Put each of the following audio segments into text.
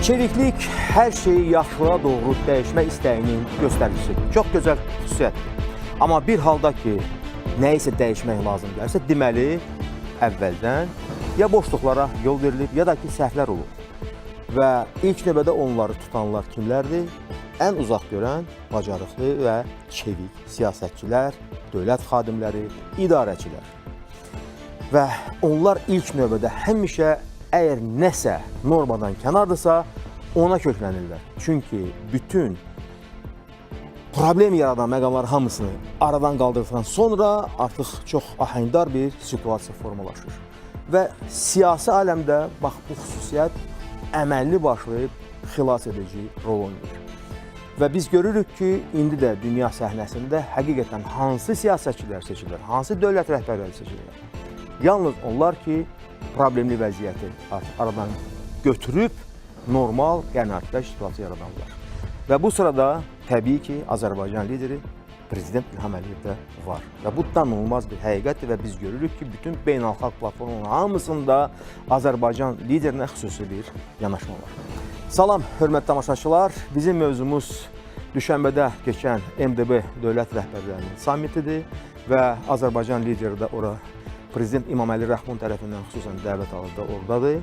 Çeviklik hər şeyi yaxşılığa doğru dəyişmək istəyinin göstəricisidir. Çox gözəl xüsusiyyətdir. Amma bir halda ki, nəyisə dəyişmək lazım gəlirsə, deməli, əvvəldən ya boşluqlara yol verilib, ya da ki, səhvlər olub. Və ilk növbədə onları tutanlar kimlərdir? Ən uzaq görən, bacarıqlı və çevik siyasətçilər, dövlət xadimləri, idarəçilər. Və onlar ilk növbədə həmişə əgər nəsə normadan kənardırsa, ona köklənirlər. Çünki bütün problem yaradan məqamlar hamısını aradan qaldırdıqdan sonra artıq çox ahəngdar bir situasiya formalaşır. Və siyasi aləmdə bax bu xüsusiyyət əməlli başlayıb xilas edici rol oynayır. Və biz görürük ki, indi də dünya səhnəsində həqiqətən hansı siyasətçilər seçilir, hansı dövlət rəhbərləri seçilir. Yalnız onlar ki, problemli vəziyyəti aradan götürüb normal qənaətlə situasiya yaradanlar. Və bu sırada təbii ki, Azərbaycan lideri Prezident İlham Əliyev də var. Və bu danılmaz bir həqiqətdir və biz görürük ki, bütün beynəlxalq platformaların hamısında Azərbaycan liderinə xüsusi bir yanaşma var. Salam, hörmətli tamaşaçılar. Bizim mövzumuz düşənbədə keçən MDB dövlət rəhbərlərinin sammitidir və Azərbaycan lideri də ora Prezident İmaməli Rəhman tərəfindən xüsusən dəvət alında oradadır.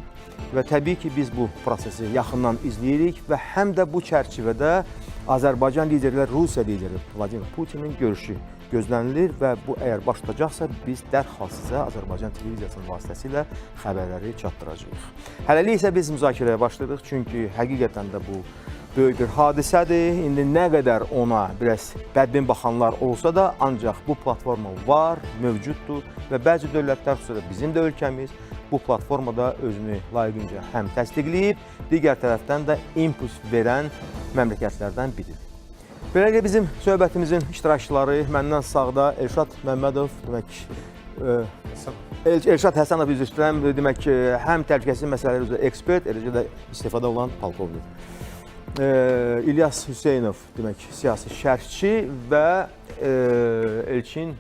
Və təbii ki, biz bu prosesi yaxından izləyirik və həm də bu çərçivədə Azərbaycan liderlər Rusiya lideri Vladimir Putinin görüşü gözlənilir və bu əgər baş tutacaqsa, biz dərhal sizə Azərbaycan televiziyasının vasitəsilə xəbərləri çatdıracağıq. Hələlik isə biz müzakirəyə başlayırıq, çünki həqiqətən də bu böyük bir hadisədir. İndi nə qədər ona biraz bədbin baxanlar olsa da, ancaq bu platforma var, mövcuddur və bəzi dövlətlər, xüsusilə bizim də ölkəmiz bu platformada özünü layiqincə həm təsdiqləyib, digər tərəfdən də impuls verən məmləkətlərdən biridir. Beləliklə bizim söhbətimizin iştirakçıları məndən sağda Elşad Məmmədov, demək Elşad Həsənov üzr istəyirəm, demək ki, həm təhlükəsizlik məsələləri üzrə ekspert, eləcə də istifada olan polkovnik. İlyas Hüseynov, demək, siyasi şərhçi və Elçin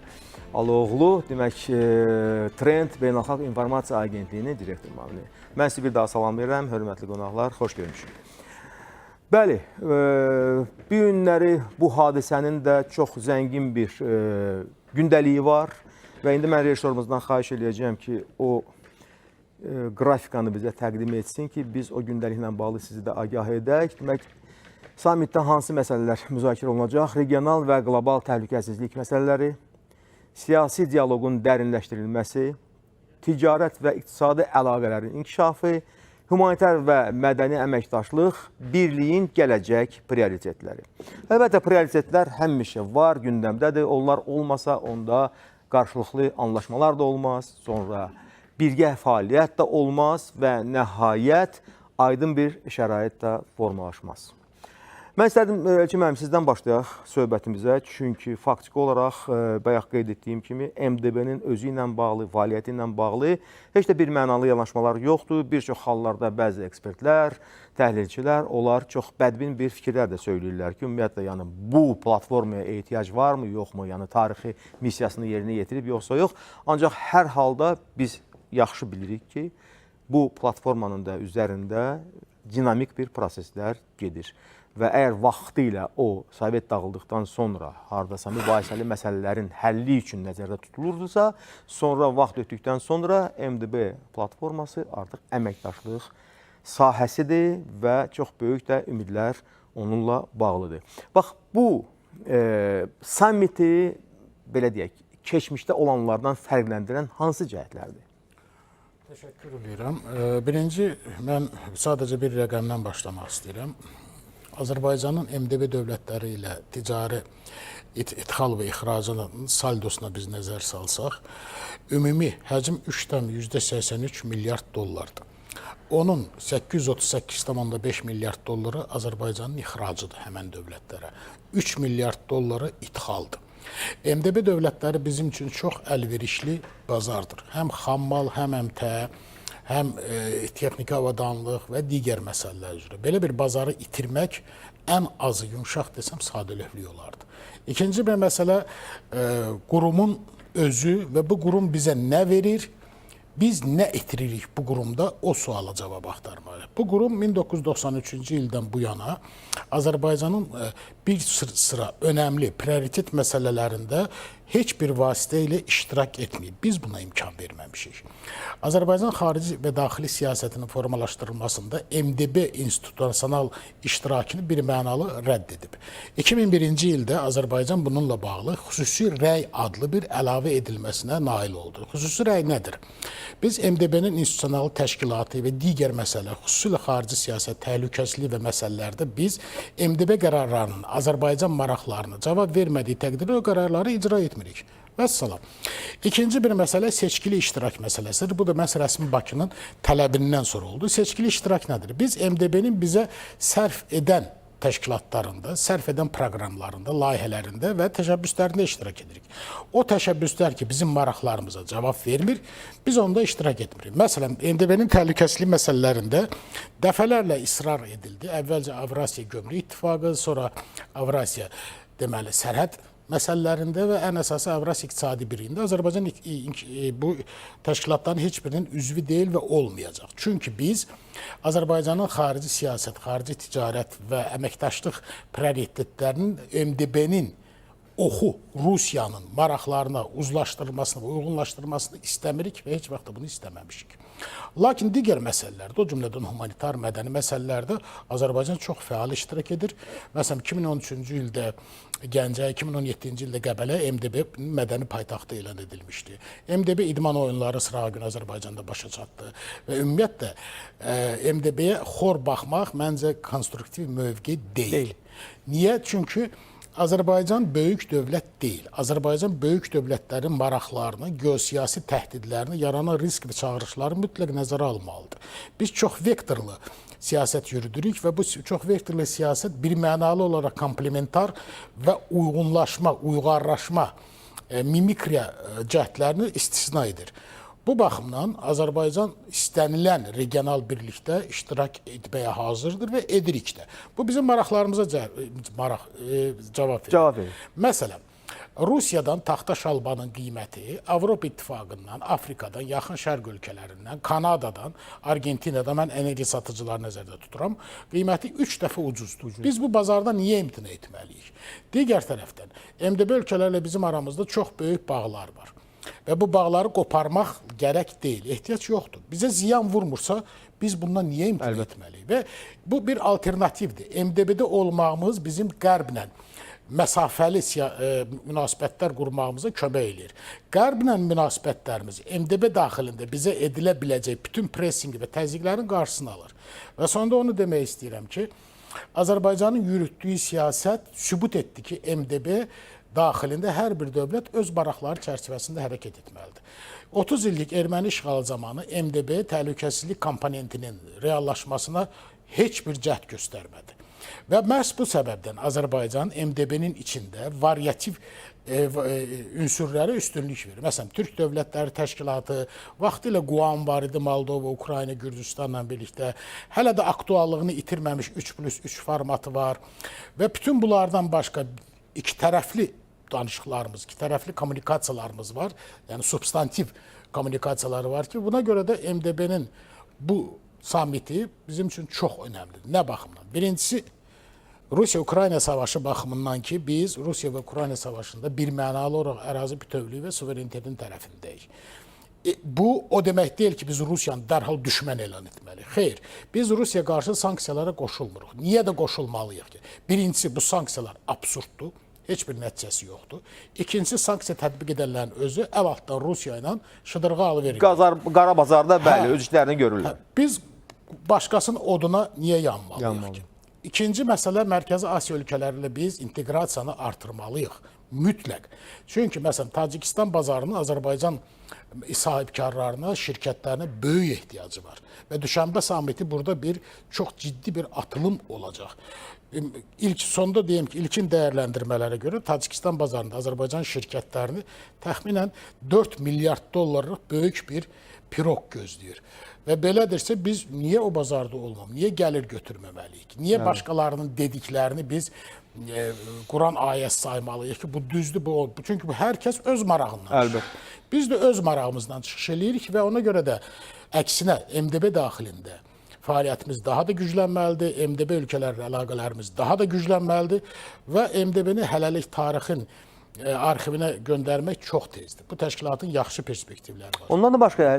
Aloğlu, demək, Trend Beynəlxalq İnformasiya Agentliyinin direktor müavini. Mən sizi bir daha salamlayıram, hörmətli qonaqlar, xoş görmüşük. Bəli, bu günləri bu hadisənin də çox zəngin bir gündəliyi var və indi mən rejissorumuzdan xahiş edəcəyəm ki, o qrafikanı bizə təqdim etsin ki, biz o gündəliklə bağlı sizi də agah edək. Demək, sammitdə hansı məsələlər müzakirə olunacaq? Regional və qlobal təhlükəsizlik məsələləri, siyasi dialoqun dərinləşdirilməsi, ticarət və iqtisadi əlaqələrin inkişafı, humanitar və mədəni əməkdaşlıq, birliyin gələcək prioritetləri. Əlbəttə, prioritetlər həmişə var, gündəmdədir. Onlar olmasa, onda qarşılıqlı anlaşmalar da olmaz, sonra birgə fəaliyyət də olmaz və nəhayət aydın bir şərait də formalaşmaz. Mən istədim ki, mənim sizdən başlayaq söhbətimizə, çünki faktiki olaraq bayaq qeyd etdiyim kimi MDB-nin özü ilə bağlı, fəaliyyəti ilə bağlı heç də bir mənalı yanaşmalar yoxdur. Bir çox hallarda bəzi ekspertlər, təhlilçilər, onlar çox bədbin bir fikirlər də söyləyirlər ki, ümumiyyətlə, yəni bu platformaya ehtiyac varmı, yoxmu, yəni tarixi missiyasını yerinə yetirib, yoxsa yox. Ancaq hər halda biz yaxşı bilirik ki, bu platformanın da üzərində dinamik bir proseslər gedir. Və əgər vaxtı ilə o Sovet dağıldıqdan sonra hardasa mübahisəli məsələlərin həlli üçün nəzərdə tutulurdusa, sonra vaxt ötdükdən sonra MDB platforması artıq əməkdaşlıq sahəsidir və çox böyük də ümidlər onunla bağlıdır. Bax, bu sammiti, belə deyək, keçmişdə olanlardan fərqləndirən hansı cəhətlərdir? Təşəkkür edirəm. Birinci, mən sadəcə bir rəqəmdən başlamaq istəyirəm. Azərbaycanın MDB dövlətləri ilə ticari ixal və ixracının saldosuna biz nəzər salsaq, ümumi həcm 3,83 milyard dollardır. Onun 838,5 milyard dolları Azərbaycanın ixracıdır həmən dövlətlərə. 3 milyard dolları ixaldır. MDB dövlətləri bizim üçün çox əlverişli bazardır. Həm xammal, həm əmtəə, həm texniki avadanlıq və digər məsələlər üzrə. Belə bir bazarı itirmək ən azı yumşaq desəm sadəlövlük olardı. İkinci bir məsələ qurumun özü və bu qurum bizə nə verir biz nə etiririk bu qurumda, o suala cavab axtarmalıyıq. Bu qurum 1993-cü ildən bu yana Azərbaycanın bir sıra önəmli prioritet məsələlərində heç bir vasitə ilə iştirak etməyib. Biz buna imkan verməmişik. Azərbaycan xarici və daxili siyasətinin formalaşdırılmasında MDB institusional iştirakını bir mənalı rədd edib. 2001-ci ildə Azərbaycan bununla bağlı xüsusi rəy adlı bir əlavə edilməsinə nail oldu. Xüsusi rəy nədir? Biz MDB-nin institusional təşkilatı və digər məsələlər, xüsusilə xarici siyasət, təhlükəsizlik və məsələlərdə biz MDB qərarlarının Azərbaycan maraqlarına cavab vermədiyi təqdirdə o qərarları icra etmirik. Vəssalam. İkinci bir məsələ seçkili iştirak məsələsidir. Bu da məhz rəsmi Bakının tələbindən sonra oldu. Seçkili iştirak nədir? Biz MDB-nin bizə sərf edən təşkilatlarında, sərf edən proqramlarında, layihələrində və təşəbbüslərində iştirak edirik. O təşəbbüslər ki, bizim maraqlarımıza cavab vermir, biz onda iştirak etmirik. Məsələn, MDB-nin təhlükəsizlik məsələlərində dəfələrlə israr edildi. Əvvəlcə Avrasiya Gömrük İttifaqı, sonra Avrasiya deməli sərhəd məsələlərində və ən əsası Avrasiya İqtisadi Birliyində Azərbaycan bu təşkilatların heç birinin üzvü deyil və olmayacaq. Çünki biz Azərbaycanın xarici siyasət, xarici ticarət və əməkdaşlıq prioritetlərinin MDB-nin oxu Rusiyanın maraqlarına uzlaşdırılmasını və uyğunlaşdırılmasını istəmirik və heç vaxt da bunu istəməmişik. Lakin digər məsələlərdə, o cümlədən humanitar, mədəni məsələlərdə Azərbaycan çox fəal iştirak edir. Məsələn, 2013-cü ildə Gəncə, 2017-ci ildə Qəbələ MDB mədəni paytaxtı elan edilmişdi. MDB idman oyunları sırağı gün Azərbaycanda başa çatdı və ümumiyyətlə MDB-yə xor baxmaq məncə konstruktiv mövqe deyil. Niyə? Çünki Azərbaycan böyük dövlət deyil. Azərbaycan böyük dövlətlərin maraqlarını, geosiyasi təhdidlərini, yaranan risk və çağırışları mütləq nəzərə almalıdır. Biz çox vektorlu siyasət yürüdürük və bu çox vektorlu siyasət bir mənalı olaraq komplementar və uyğunlaşma, uyğarlaşma, mimikriya cəhdlərini istisna edir. Bu baxımdan Azərbaycan istənilən regional birlikdə iştirak etməyə hazırdır və edirik də. Bu bizim maraqlarımıza cavab verir. Məsələn, Rusiyadan taxta şalbanın qiyməti Avropa İttifaqından, Afrikadan, yaxın şərq ölkələrindən, Kanadadan, Argentinadan, mən enerji satıcıları nəzərdə tuturam, qiyməti 3 dəfə ucuzdur. Biz bu bazarda niyə imtina etməliyik? Digər tərəfdən, MDB ölkələrlə bizim aramızda çox böyük bağlar var. Və bu bağları qoparmaq gərək deyil, ehtiyac yoxdur. Bizə ziyan vurmursa, biz bundan niyə imtina etməliyik? Və bu bir alternativdir. MDB-də olmağımız bizim qərblə məsafəli münasibətlər qurmağımıza kömək edir. Qərblə münasibətlərimiz MDB daxilində bizə edilə biləcək bütün pressingi və təzyiqlərin qarşısını alır. Və sonunda onu demək istəyirəm ki, Azərbaycanın yürütdüyü siyasət sübut etdi ki, MDB daxilində hər bir dövlət öz maraqları çərçivəsində hərəkət etməlidir. 30 illik erməni işğalı zamanı MDB təhlükəsizlik komponentinin reallaşmasına heç bir cəhd göstərmədi. Və məhz bu səbəbdən Azərbaycan MDB-nin içində variativ ünsürlərə üstünlük verir. Məsələn, Türk Dövlətləri Təşkilatı, vaxtilə Quam var idi, Moldova, Ukrayna, Gürcüstanla birlikdə. Hələ də aktuallığını itirməmiş 3+3 formatı var. Və bütün bunlardan başqa iki tərəfli danışıqlarımız, iki tərəfli kommunikasiyalarımız var. Yəni substantiv kommunikasiyaları var ki, buna görə də MDB-nin bu samiti bizim üçün çox önəmlidir. Nə baxımdan? Birincisi, Rusiya-Ukrayna savaşı baxımından ki, biz Rusiya və Ukrayna savaşında bir mənalı olaraq ərazi bütövlüyü və suverenitetin tərəfindəyik. Bu, o demək deyil ki, biz Rusiyanı dərhal düşmən elan etməliyik. Xeyr, biz Rusiya qarşı sanksiyalara qoşulmuruq. Niyə də qoşulmalıyıq ki? Birincisi, bu sanksiyalar absurddur. Heç bir nəticəsi yoxdur. İkincisi, sanksiya tətbiq edənlərin özü əl altdan Rusiya ilə şıdırğa alıverir. Qara bazarda bəli, öz işlərini görürlər. Biz başqasının oduna niyə yanmalıyıq ki? İkinci məsələ, Mərkəzi Asiya ölkələri ilə biz inteqrasiyanı artırmalıyıq. Mütləq. Çünki, məsələn, Tacikistan bazarının Azərbaycan sahibkarlarına, şirkətlərinə böyük ehtiyacı var. Və Düşənbə samiti burada çox ciddi bir atılım olacaq. Sonda deyim ki, ilkin dəyərləndirmələrə görə Tacikistan bazarında Azərbaycan şirkətlərini təxminən 4 milyard dollarlıq böyük bir pirog gözləyir. Və belədirsə biz niyə o bazarda olmam? Niyə gəlir götürməməliyik? Niyə başqalarının dediklərini biz Quran ayəsi saymalıyıq ki, bu düzdür, bu. Çünki hər kəs öz marağından çıxır. Biz də öz marağımızdan çıxış eləyirik və ona görə də əksinə MDB daxilində fəaliyyətimiz daha da güclənməlidir, MDB ölkələrlə əlaqələrimiz daha da güclənməlidir və MDB-ni hələlik tarixin arxivinə göndərmək çox tezdir. Bu təşkilatın yaxşı perspektivləri var. Ondan da başqa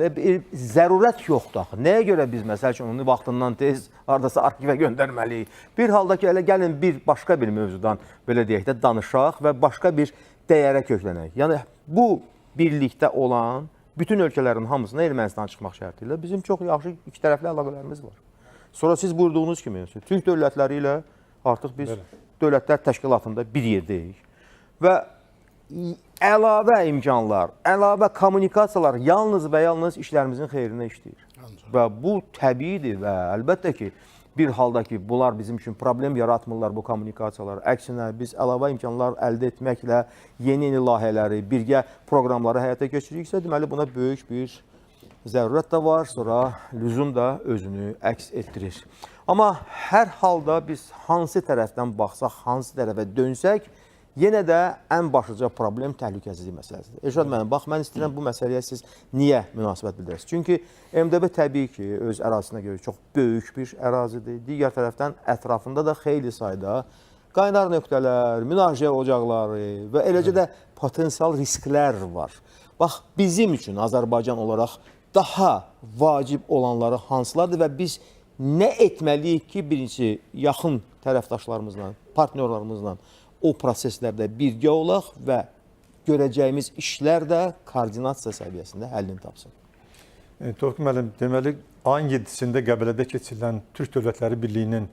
zərurət yoxdur axı. Nəyə görə biz məsəl üçün onu vaxtından tez hardasa arxivə göndərməliyik? Bir halda ki, elə gəlin bir başqa bir mövzudan belə deyək də danışaq və başqa bir dəyərə köklənək. Yəni bu birlikdə olan bütün ölkələrin hamısına Ermənistan çıxmaq şərti ilə bizim çox yaxşı iki tərəfli əlaqələrimiz var. Sonra siz buyurduğunuz kimi, Türk dövlətləri ilə artıq biz dövlətlər təşkilatında bir yerdəyik və əlavə imkanlar, əlavə kommunikasiyalar yalnız və yalnız işlərimizin xeyrinə işləyir. Və bu təbiidir və əlbəttə ki, bir halda ki, bunlar bizim üçün problem yaratmırlar bu kommunikasiyalar. Əksinə, biz əlavə imkanlar əldə etməklə yeni layihələri, birgə proqramları həyata keçiriksə, deməli buna böyük bir zərurət də var, sonra lüzum da özünü əks etdirir. Amma hər halda biz hansı tərəfdən baxsaq, hansı tərəfə dönsək, yenə də ən başlıca problem təhlükəsizlik məsələsidir. Elşad müəllim, bax, mən istəyirəm bu məsələyə siz niyə münasibət bildirəsiniz? Çünki MDB təbii ki, öz ərazisinə görə çox böyük bir ərazidir. Digər tərəfdən ətrafında da xeyli sayda qaynar nöqtələr, münaqişə ocaqları və eləcə də potensial risklər var. Bax, bizim üçün Azərbaycan olaraq daha vacib olanları hansılardır və biz nə etməliyik ki, birincisi, yaxın tərəfdaşlarımızla, partnyorlarımızla o proseslərdə birgə olaq və görəcəyimiz işlər də koordinasiya səviyyəsində həllini tapsın. Tofiq müəllim, deməli, ayın 7-sində Qəbələdə keçirilən Türk Dövlətləri Birliyinin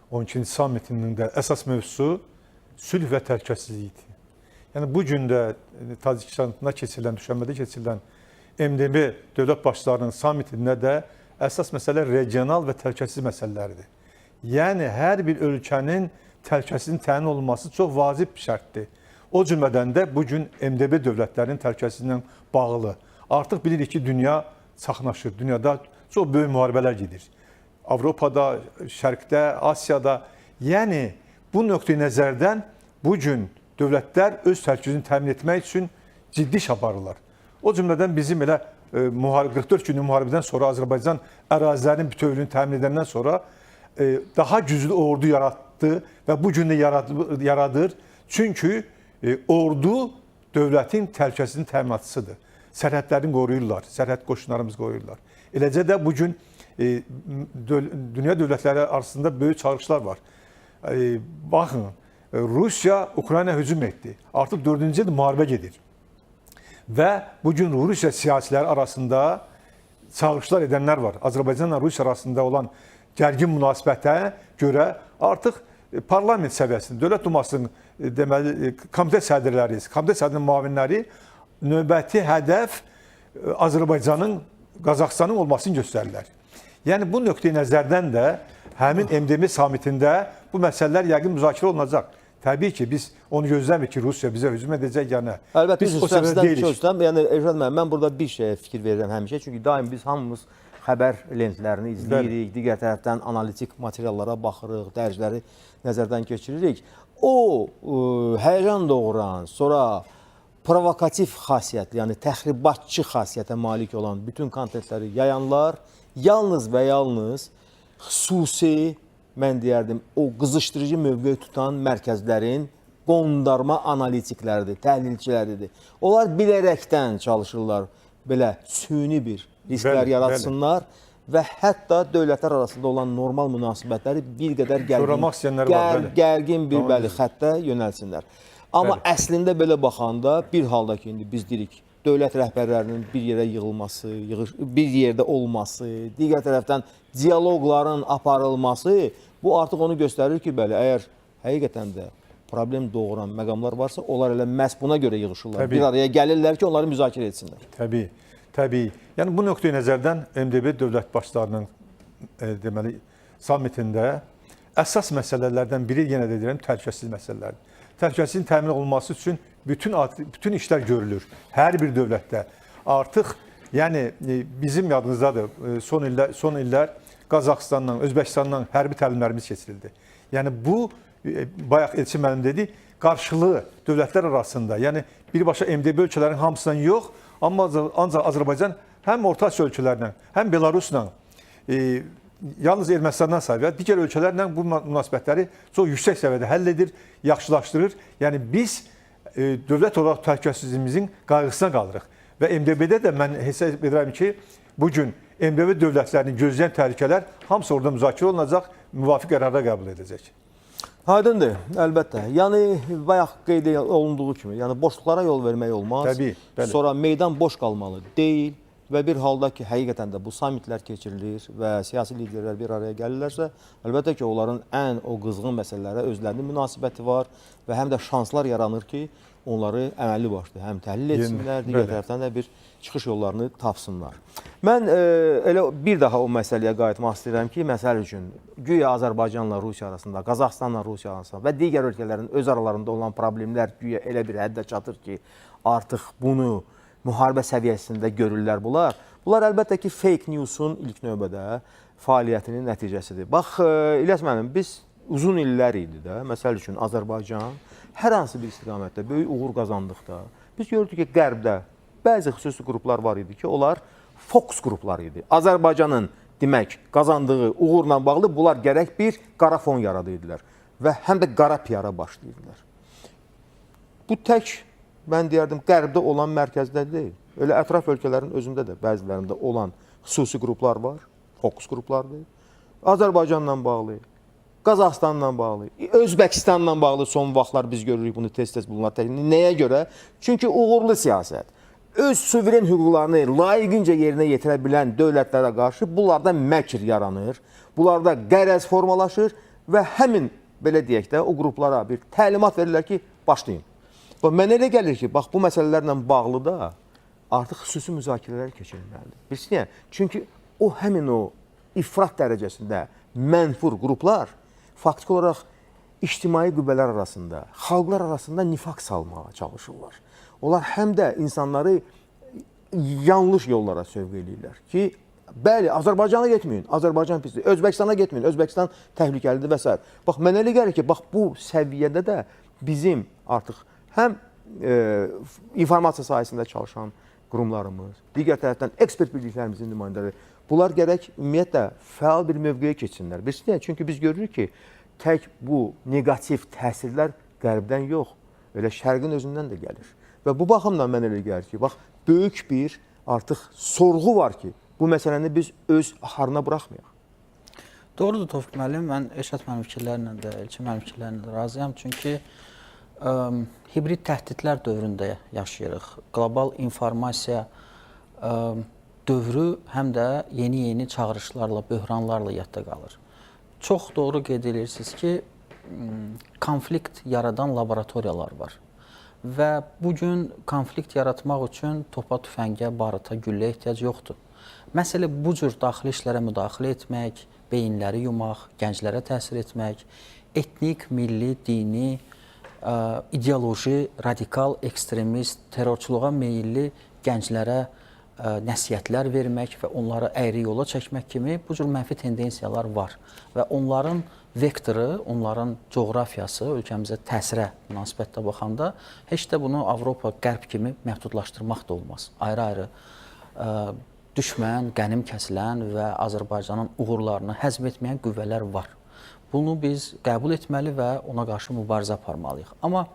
12-ci sammitinin də əsas mövzusu sülh və təhlükəsizlikdir. Yəni, bu gün də Tacikistanda keçirilən, Düşənbədə keçirilən MDB dövlət başçılarının sammitində də əsas məsələ regional və təhlükəsizlik məsələləridir. Yəni, hər bir ölkənin təhlükəsizliyin təmin olunması çox vacib bir şərtdir. O cümlədən də bugün MDB dövlətlərinin təhlükəsizliyindən bağlı. Artıq bilirik ki, dünya çaxnaşır, dünyada çox böyük müharibələr gedir. Avropada, Şərqdə, Asiyada. Yəni, bu nöqteyi nəzərdən bugün dövlətlər öz təhlükəsizliyini təmin etmək üçün ciddi iş aparırlar. O cümlədən bizim elə 44 günlük müharibədən sonra Azərbaycan ərazilərinin bütövlüyünü təmin edəndən sonra daha güclü ordu yaratdı və bu gün də yaradır. Çünki ordu dövlətin təhlükəsizliyinin təminatçısıdır. Sərhədlərini qoruyurlar, sərhəd qoşunlarımız qoruyurlar. Eləcə də bu gün dünya dövlətləri arasında böyük çağırışlar var. Baxın, Rusiya Ukrayna hücum etdi. Artıq 4-cü ildir müharibə gedir. Və bugün Rusiya siyasiləri arasında çağırışlar edənlər var. Azərbaycanla Rusiya arasında olan gərgin münasibətə görə artıq parlament səviyyəsində, Dövlət Dumasının deməli, komitə sədrləri, komitə sədrinin müavinləri növbəti hədəf Azərbaycanın, Qazaxıstanın olmasını göstərirlər. Yəni, bu nöqteyi nəzərdən də həmin MDB samitində bu məsələlər yəqin müzakirə olunacaq. Təbii ki, biz onu gözləmirik ki, Rusiya bizə hücum edəcək, yəni əlbəttə, biz o səbəbdə deyilik. Yəni, Elşad müəllim, mən burada bir şeyə fikir verirəm həmişə, çünki daim biz hamımız xəbər lentlərini izləyirik, digər tərəfdən analitik materiallara baxırıq, dərcləri nəzərdən keçiririk. O, həyəcan doğuran, sonra provokativ xasiyyətli, yəni təxribatçı xasiyyətə malik olan bütün kontentləri yayanlar yalnız və yalnız xüsusi, mən deyərdim, o qızışdırıcı mövqe tutan mərkəzlərin qondarma analitikləridir, təhlilçiləridir. Onlar bilərəkdən çalışırlar belə süni bir risklər yaratsınlar və hətta dövlətlər arasında olan normal münasibətləri bir qədər gərgin bir xəttə yönəlsinlər. Amma əslində belə baxanda bir halda ki, indi biz deyirik, dövlət rəhbərlərinin bir yerə yığılması, bir yerdə olması, digər tərəfdən diyaloqların aparılması, bu artıq onu göstərir ki, bəli, əgər həqiqətən də problem doğuran məqamlar varsa, onlar elə məhz buna görə yığışırlar. Bir araya gəlirlər ki, onları müzakirə etsinlər. Təbii. Yəni, bu nöqteyi nəzərdən MDB dövlət başçılarının deməli, sammitində əsas məsələlərdən biri, yenə də deyirəm, təhlükəsizlik məsələləri. Təhlükəsizliyin təmin olunması üçün bütün işlər görülür. Hər bir dövlətdə artıq Yəni bizim yadımızdadır, son illər Qazaxıstandan, Özbəkistandan hərbi təlimlərimiz keçirildi. Yəni bu bayaq Elçin müəllim dedi, qarşılığı dövlətlər arasında, yəni birbaşa MDB ölkələrin hamısından yox, amma ancaq Azərbaycan həm Orta Asiya ölkələrlə, həm Belarusla, yalnız Ermənistandan sayı, digər ölkələrlə bu münasibətləri çox yüksək səviyyədə həll edir, yaxşılaşdırır. Yəni biz dövlət olaraq təhlükəsizliyimizin qayğısına qalırıq. Və MDB-də də mən hesab edirəm ki, bugün MDB dövlətlərini gözləyən təhlükələr hamısı orada müzakirə olunacaq, müvafiq qərara qəbul edəcək. Aydındır, əlbəttə. Yəni bayaq qeyd olunduğu kimi, yəni boşluqlara yol vermək olmaz. Təbii, bəli. Sonra meydan boş qalmalı deyil və bir halda ki, həqiqətən də bu sammitlər keçirilir və siyasi liderlər bir araya gəlirlərsə, əlbəttə ki, onların ən o qızğın məsələlərə özlərinin münasibəti var və həm də şanslar yaranır ki, onları əməlli başlı həm təhlil etsinlər, digər tərəfdən də bir çıxış yollarını tapsınlar. Mən elə bir daha o məsələyə qayıtmaq istəyirəm ki, məsəl üçün, güya Azərbaycanla Rusiya arasında, Qazaxıstanla Rusiya arasında və digər ölkələrin öz aralarında olan problemlər güya elə bir həddə çatır ki, artıq bunu müharibə səviyyəsində görürlər bunlar. Bunlar əlbəttə ki, fake news'un ilk növbədə fəaliyyətinin nəticəsidir. Bax, İlyas müəllim, biz uzun illər idi də, məsəl üçün Azərbaycan hər hansı bir istiqamətdə böyük uğur qazandıqda, biz gördük ki, Qərbdə bəzi xüsusi qruplar var idi ki, onlar fokus qruplar idi. Azərbaycanın demək qazandığı uğurla bağlı bunlar gərək bir qara fon yaradırdılar və həm də qara piyara başlayırdılar. Bu tək, mən deyərdim, Qərbdə olan mərkəzdə deyil. Elə ətraf ölkələrin özündə də bəzilərində olan xüsusi qruplar var, fokus qruplardır. Azərbaycanla bağlı, Qazaxıstanla bağlı, Özbəkistanla bağlı son vaxtlar biz görürük bunu tez-tez bunlar. Nəyə görə? Çünki uğurlu siyasət, öz suveren hüquqlarını layiqincə yerinə yetirə bilən dövlətlərə qarşı bunlarda məkr yaranır, bunlarda qərəz formalaşır və həmin, belə deyək də, o qruplara bir təlimat verirlər ki, başlayın. Mənə elə gəlir ki, bax, bu məsələlərlə bağlı da artıq xüsusi müzakirələr keçirilməlidir. Bilsin, çünki o həmin o ifrat dərəcəsində mənfur qruplar faktiki olaraq ictimai qüvvələr arasında, xalqlar arasında nifaq salmağa çalışırlar. Onlar həm də insanları yanlış yollara sövq edirlər ki, bəli, Azərbaycana getməyin, Azərbaycan pisdir, Özbəkistana getməyin, Özbəkistan təhlükəlidir və s. Bax, mənə elə gəlir ki, bax, bu səviyyədə də bizim artıq həm informasiya sahəsində çalışan qurumlarımız, digər tərəfdən ekspert birliklərimizin nümayəndələri, bunlar gərək ümumiyyətlə fəal bir mövqeyə keçsinlər. Bilsin, çünki biz görürük ki, tək bu negativ təsirlər qərbdən yox, elə şərqin özündən də gəlir. Və bu baxımdan mən elə gəlir ki, bax, böyük bir artıq sorğu var ki, bu məsələni biz öz axarına buraxmayaq. Doğrudur Tofiq müəllim, mən Eşat mənim fikirlərlə də, Elçin mənim fikirlərlə də razıyam. Çünki hibrid təhdidlər dövründə yaşayırıq. Qlobal informasiya dövrü həm də yeni çağırışlarla, böhranlarla yadda qalır. Çox doğru qeyd edirsiniz ki, konflikt yaradan laboratoriyalar var. Və bugün konflikt yaratmaq üçün topa, tüfəngə, baruta, güllə ehtiyac yoxdur. Məsələ bu cür daxili işlərə müdaxilə etmək, beyinləri yumaq, gənclərə təsir etmək, etnik, milli, dini, ideoloji, radikal, ekstremist, terrorçuluğa meyilli gənclərə nəsihətlər vermək və onları əyri yola çəkmək kimi bu cür mənfi tendensiyalar var. Və onların vektoru, onların coğrafiyası ölkəmizə təsirə münasibətdə baxanda heç də bunu Avropa, Qərb kimi məhdudlaşdırmaq da olmaz. Ayrı-ayrı düşmən, qənim kəsilən və Azərbaycanın uğurlarını həzm etməyən qüvvələr var. Bunu biz qəbul etməli və ona qarşı mübarizə aparmalıyıq. Amma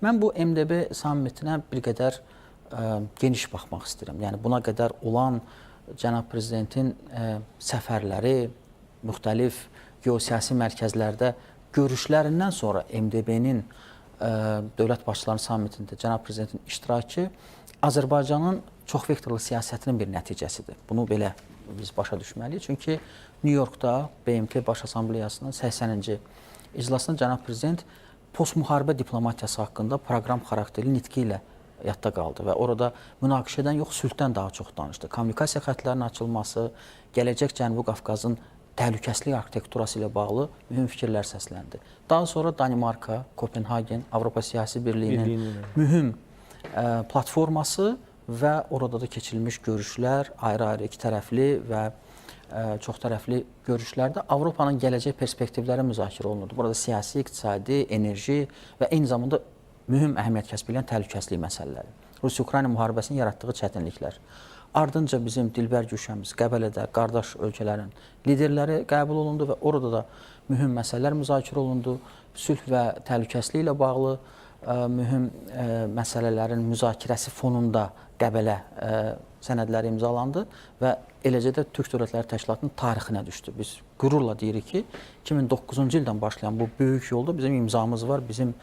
mən bu MDB sammitinə bir qədər geniş baxmaq istəyirəm. Yəni buna qədər olan cənab prezidentin səfərləri, müxtəlif geosiyasi mərkəzlərdə görüşlərindən sonra MDB-nin dövlət başçılarının sammitində cənab prezidentin iştirakı Azərbaycanın çox vektorlu siyasətinin bir nəticəsidir. Bunu belə biz başa düşməliyik. Çünki New Yorkda BMT Baş Assambleyasının 80-ci iclasında cənab prezident postmüharibə diplomatiyası haqqında proqram xarakterli nitqi ilə yadda qaldı və orada münaqişədən yox, sülhdən daha çox danışdı. Kommunikasiya xətlərinin açılması, gələcək Cənubi Qafqazın təhlükəsizlik arxitekturası ilə bağlı mühüm fikirlər səsləndi. Daha sonra Danimarka, Kopenhagen, Avropa Siyasi Birliyinin mühüm platforması və orada da keçirilmiş görüşlər ayrı-ayrı iki tərəfli və çox tərəfli görüşlərdə Avropanın gələcək perspektivləri müzakirə olunurdu. Burada siyasi, iqtisadi, enerji və eyni zamanda mühüm əhəmiyyət kəsb edən təhlükəsizlik məsələləri. Rusiya-Ukrayna müharibəsinin yaratdığı çətinliklər. Ardınca bizim dilbər güşəmiz Qəbələdə qardaş ölkələrin liderləri qəbul olundu və orada da mühüm məsələlər müzakirə olundu. Sülh və təhlükəsizlik ilə bağlı mühüm məsələlərin müzakirəsi fonunda Qəbələ sənədləri imzalandı və eləcə də Türk Dövlətləri Təşkilatının tarixinə düşdü. Biz qürurla deyirik ki, 2009-cu ildən başlayan bu böyük yolda bizim imzamız var, bizim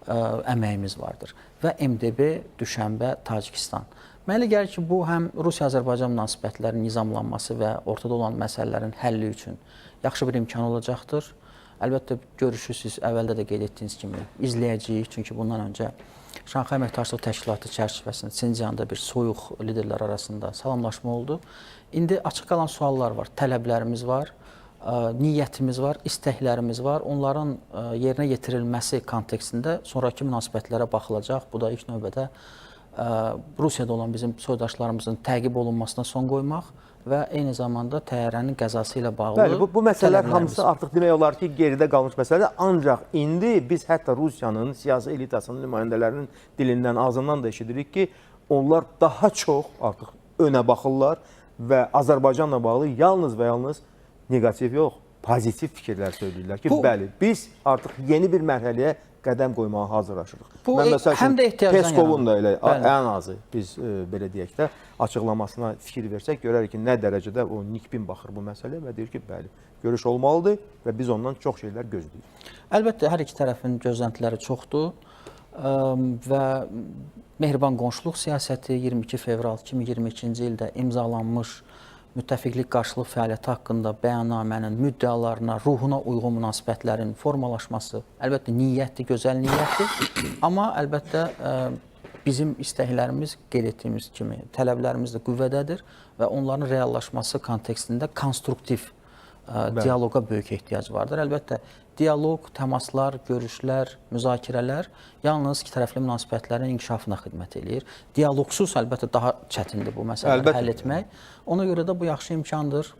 əməyimiz vardır. Və MDB, Düşənbə, Tacikistan. Mənə gəlir ki, bu həm Rusiya-Azərbaycan münasibətlərinin nizamlanması və ortada olan məsələlərin həlli üçün yaxşı bir imkan olacaqdır. Əlbəttə, görüşü siz əvvəldə də qeyd etdiyiniz kimi izləyəcəyik. Çünki bundan öncə Şanxay Əməkdaşlıq Təşkilatı çərçivəsində Sincan'da bir soyuq liderlər arasında salamlaşma oldu. İndi açıq qalan suallar var, tələblərimiz var, niyyətimiz var, istəklərimiz var. Onların yerinə yetirilməsi kontekstində sonraki münasibətlərə baxılacaq. Bu da ilk növbədə Rusiyada olan bizim soydaşlarımızın təqib olunmasına son qoymaq və eyni zamanda təyyarənin qəzası ilə bağlı Bəli, bu məsələlər hamısı artıq demək olar ki, geridə qalmış məsələdir. Ancaq indi biz hətta Rusiyanın siyasi elitasının nümayəndələrinin dilindən, ağzından da eşidirik ki, onlar daha çox artıq önə baxırlar və Azərbaycanla bağlı yalnız və yalnız negativ yox, pozitiv fikirlər söyləyirlər ki, bəli, biz artıq yeni bir mərhələyə qədəm qoymağa hazırlaşırıq. Bu həm də ehtiyacdan Peskovun da elə ən azı biz belə deyək də açıqlamasına fikir versək görərik ki, nə dərəcədə o nikbin baxır bu məsələyə və deyir ki, bəli, görüş olmalıdır və biz ondan çox şeylər gözləyirik. Əlbəttə, hər iki tərəfin gözləntiləri çoxdur və Mehriban Qonşuluq siyasəti 22 fevral 2022-ci ildə imzalanmış müttəfiqlik qarşılıq fəaliyyəti haqqında bəyannamənin müddəalarına, ruhuna uyğun münasibətlərin formalaşması əlbəttə niyyətdir, gözəl niyyətdir. Amma əlbəttə bizim istəklərimiz qeyd etdiyimiz kimi tələblərimiz də qüvvədədir və onların reallaşması kontekstində konstruktiv dialoqa böyük ehtiyac vardır. Əlbəttə, dialoq, təmaslar, görüşlər, müzakirələr yalnız iki tərəfli münasibətlərin inkişafına xidmət eləyir. Dialoqsuz əlbəttə daha çətindir bu məsələləri həll etmək. Ona görə də bu yaxşı imkandır.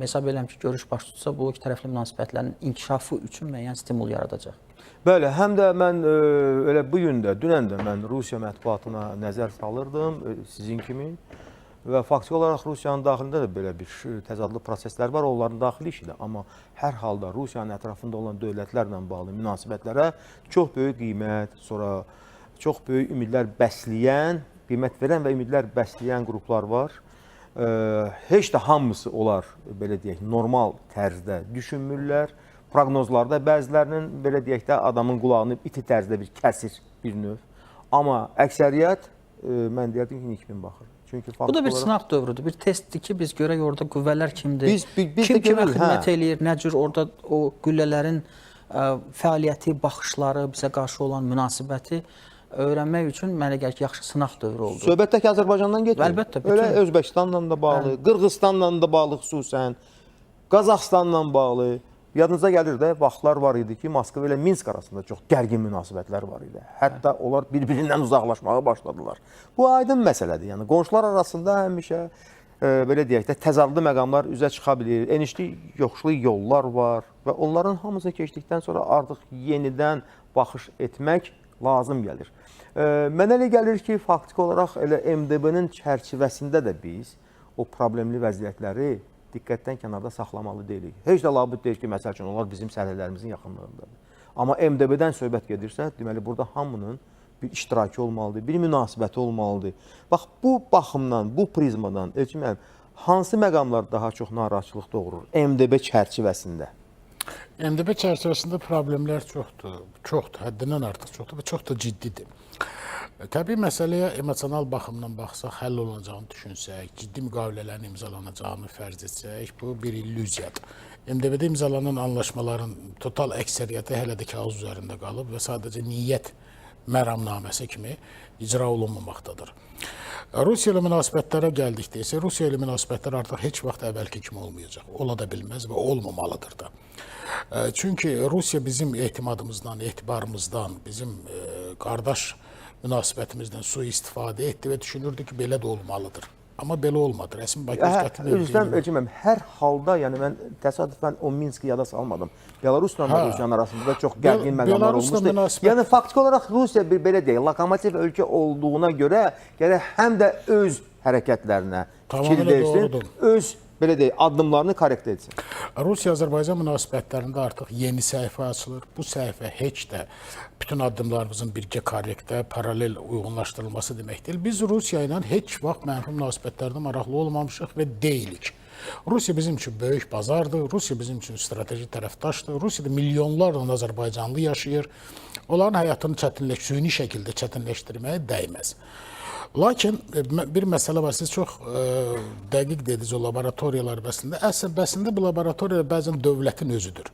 Hesab edirəm ki, görüş baş tutsa bu iki tərəfli münasibətlərin inkişafı üçün müəyyən stimul yaradacaq. Bəli, həm də mən elə bu gün də, dünən də mən Rusiya mətbuatına nəzər salırdım, sizin kimi. Və faktiki olaraq Rusiyanın daxilində də belə bir təzadlı proseslər var, onların daxili işidir. Amma hər halda Rusiyanın ətrafında olan dövlətlərlə bağlı münasibətlərə çox böyük qiymət, sonra çox böyük ümidlər bəsləyən, qiymət verən və ümidlər bəsləyən qruplar var. Heç də hamısı onlar, belə deyək, normal tərzdə düşünmürlər. Proqnozlarda bəzilərinin, belə deyək də, adamın qulağını iti tərzdə bir kəsir bir növ. Amma əksəriyyət, mən deyərdim ki, nikbin baxır. Bu da bir sınaq dövrüdür, bir testdir ki, biz görək orada qüvvələr kimdir, kim kimə xidmət eləyir, nə cür orada o qüllələrin fəaliyyəti, baxışları, bizə qarşı olan münasibəti öyrənmək üçün mənə gəlir ki, yaxşı sınaq dövrü oldu. Söhbət tək Azərbaycandan getmir. Əlbəttə. Öyle Özbəkistanla da bağlı, Qırğızstanla da bağlı xüsusən, Qazaxstanla bağlı. Yadınıza gəlir də, vaxtlar var idi ki, Moskva ilə Minsk arasında çox gərgin münasibətlər var idi. Hətta onlar bir-birindən uzaqlaşmağa başladılar. Bu aydın məsələdir. Yəni qonşular arasında həmişə belə deyək də təzadlı məqamlar üzə çıxa bilir. Enişli, yoxuşlu yollar var və onların hamısı keçdikdən sonra artıq yenidən baxış etmək lazım gəlir. Mənə elə gəlir ki, faktiki olaraq elə MDB-nin çərçivəsində də biz o problemli vəziyyətləri diqqətdən kənarda saxlamalı deyilik. Heç də labüd deyil ki, məsəl üçün, onlar bizim sərhədlərimizin yaxınlığındadır. Amma MDB-dən söhbət gedirsə, deməli, burada hamının bir iştirakı olmalıdır, bir münasibəti olmalıdır. Bax, bu baxımdan, bu prizmadan, Elçin müəllim, hansı məqamlar daha çox narahatçılıq doğurur MDB çərçivəsində? MDB çərçivəsində problemlər çoxdur, həddindən artıq çoxdur və çox da ciddidir. Təbii məsələyə emosional baxımdan baxsaq, həll olunacağını düşünsək, ciddi müqavilələrin imzalanacağını fərz etsək, bu bir illüziyadır. MDB-də imzalanan anlaşmaların total əksəriyyəti hələ də kağız üzərində qalıb və sadəcə niyyət məramnaməsi kimi icra olunmamaqdadır. Rusiya ilə münasibətlərə gəldikdə isə, Rusiya ilə münasibətlər artıq heç vaxt əvvəlki kimi olmayacaq. Ola da bilməz və olmamalıdır da. Çünki Rusiya bizim etimadımızdan, etibarımızdan, bizim qardaş münasibətimizdən sui-istifadə etdi və düşünürdü ki, belə də olmalıdır. Amma belə olmadı. Rəsmi Bakı öz qəti Üzdən Elçin, hər halda, yəni mən təsadüfən o Minski yada salmadım. Belarusla və Rusiyanın arasında da çox gərgin məqamlar olmuşdu. Yəni faktiki olaraq Rusiya bir belə deyil, lokomotiv ölkə olduğuna görə gərək həm də öz hərəkətlərinə fikir versin, öz belə deyək, addımlarını korrekt etsin. Rusiya-Azərbaycan münasibətlərində artıq yeni səhifə açılır. Bu səhifə heç də bütün addımlarımızın birgə korrektə, paralel uyğunlaşdırılması demək deyil. Biz Rusiya ilə heç vaxt mənfi münasibətlərdə maraqlı olmamışıq və deyilik. Rusiya bizim üçün böyük bazardır, Rusiya bizim üçün strateji tərəfdaşdır. Rusiyada milyonlarla Azərbaycanlı yaşayır. Onların həyatını süni şəkildə çətinləşdirməyə dəyməz. Lakin bir məsələ var, siz çox dəqiq dediniz o laboratoriyalar bəsində. Əslində bu laboratoriyalar bəzən dövlətin özüdür.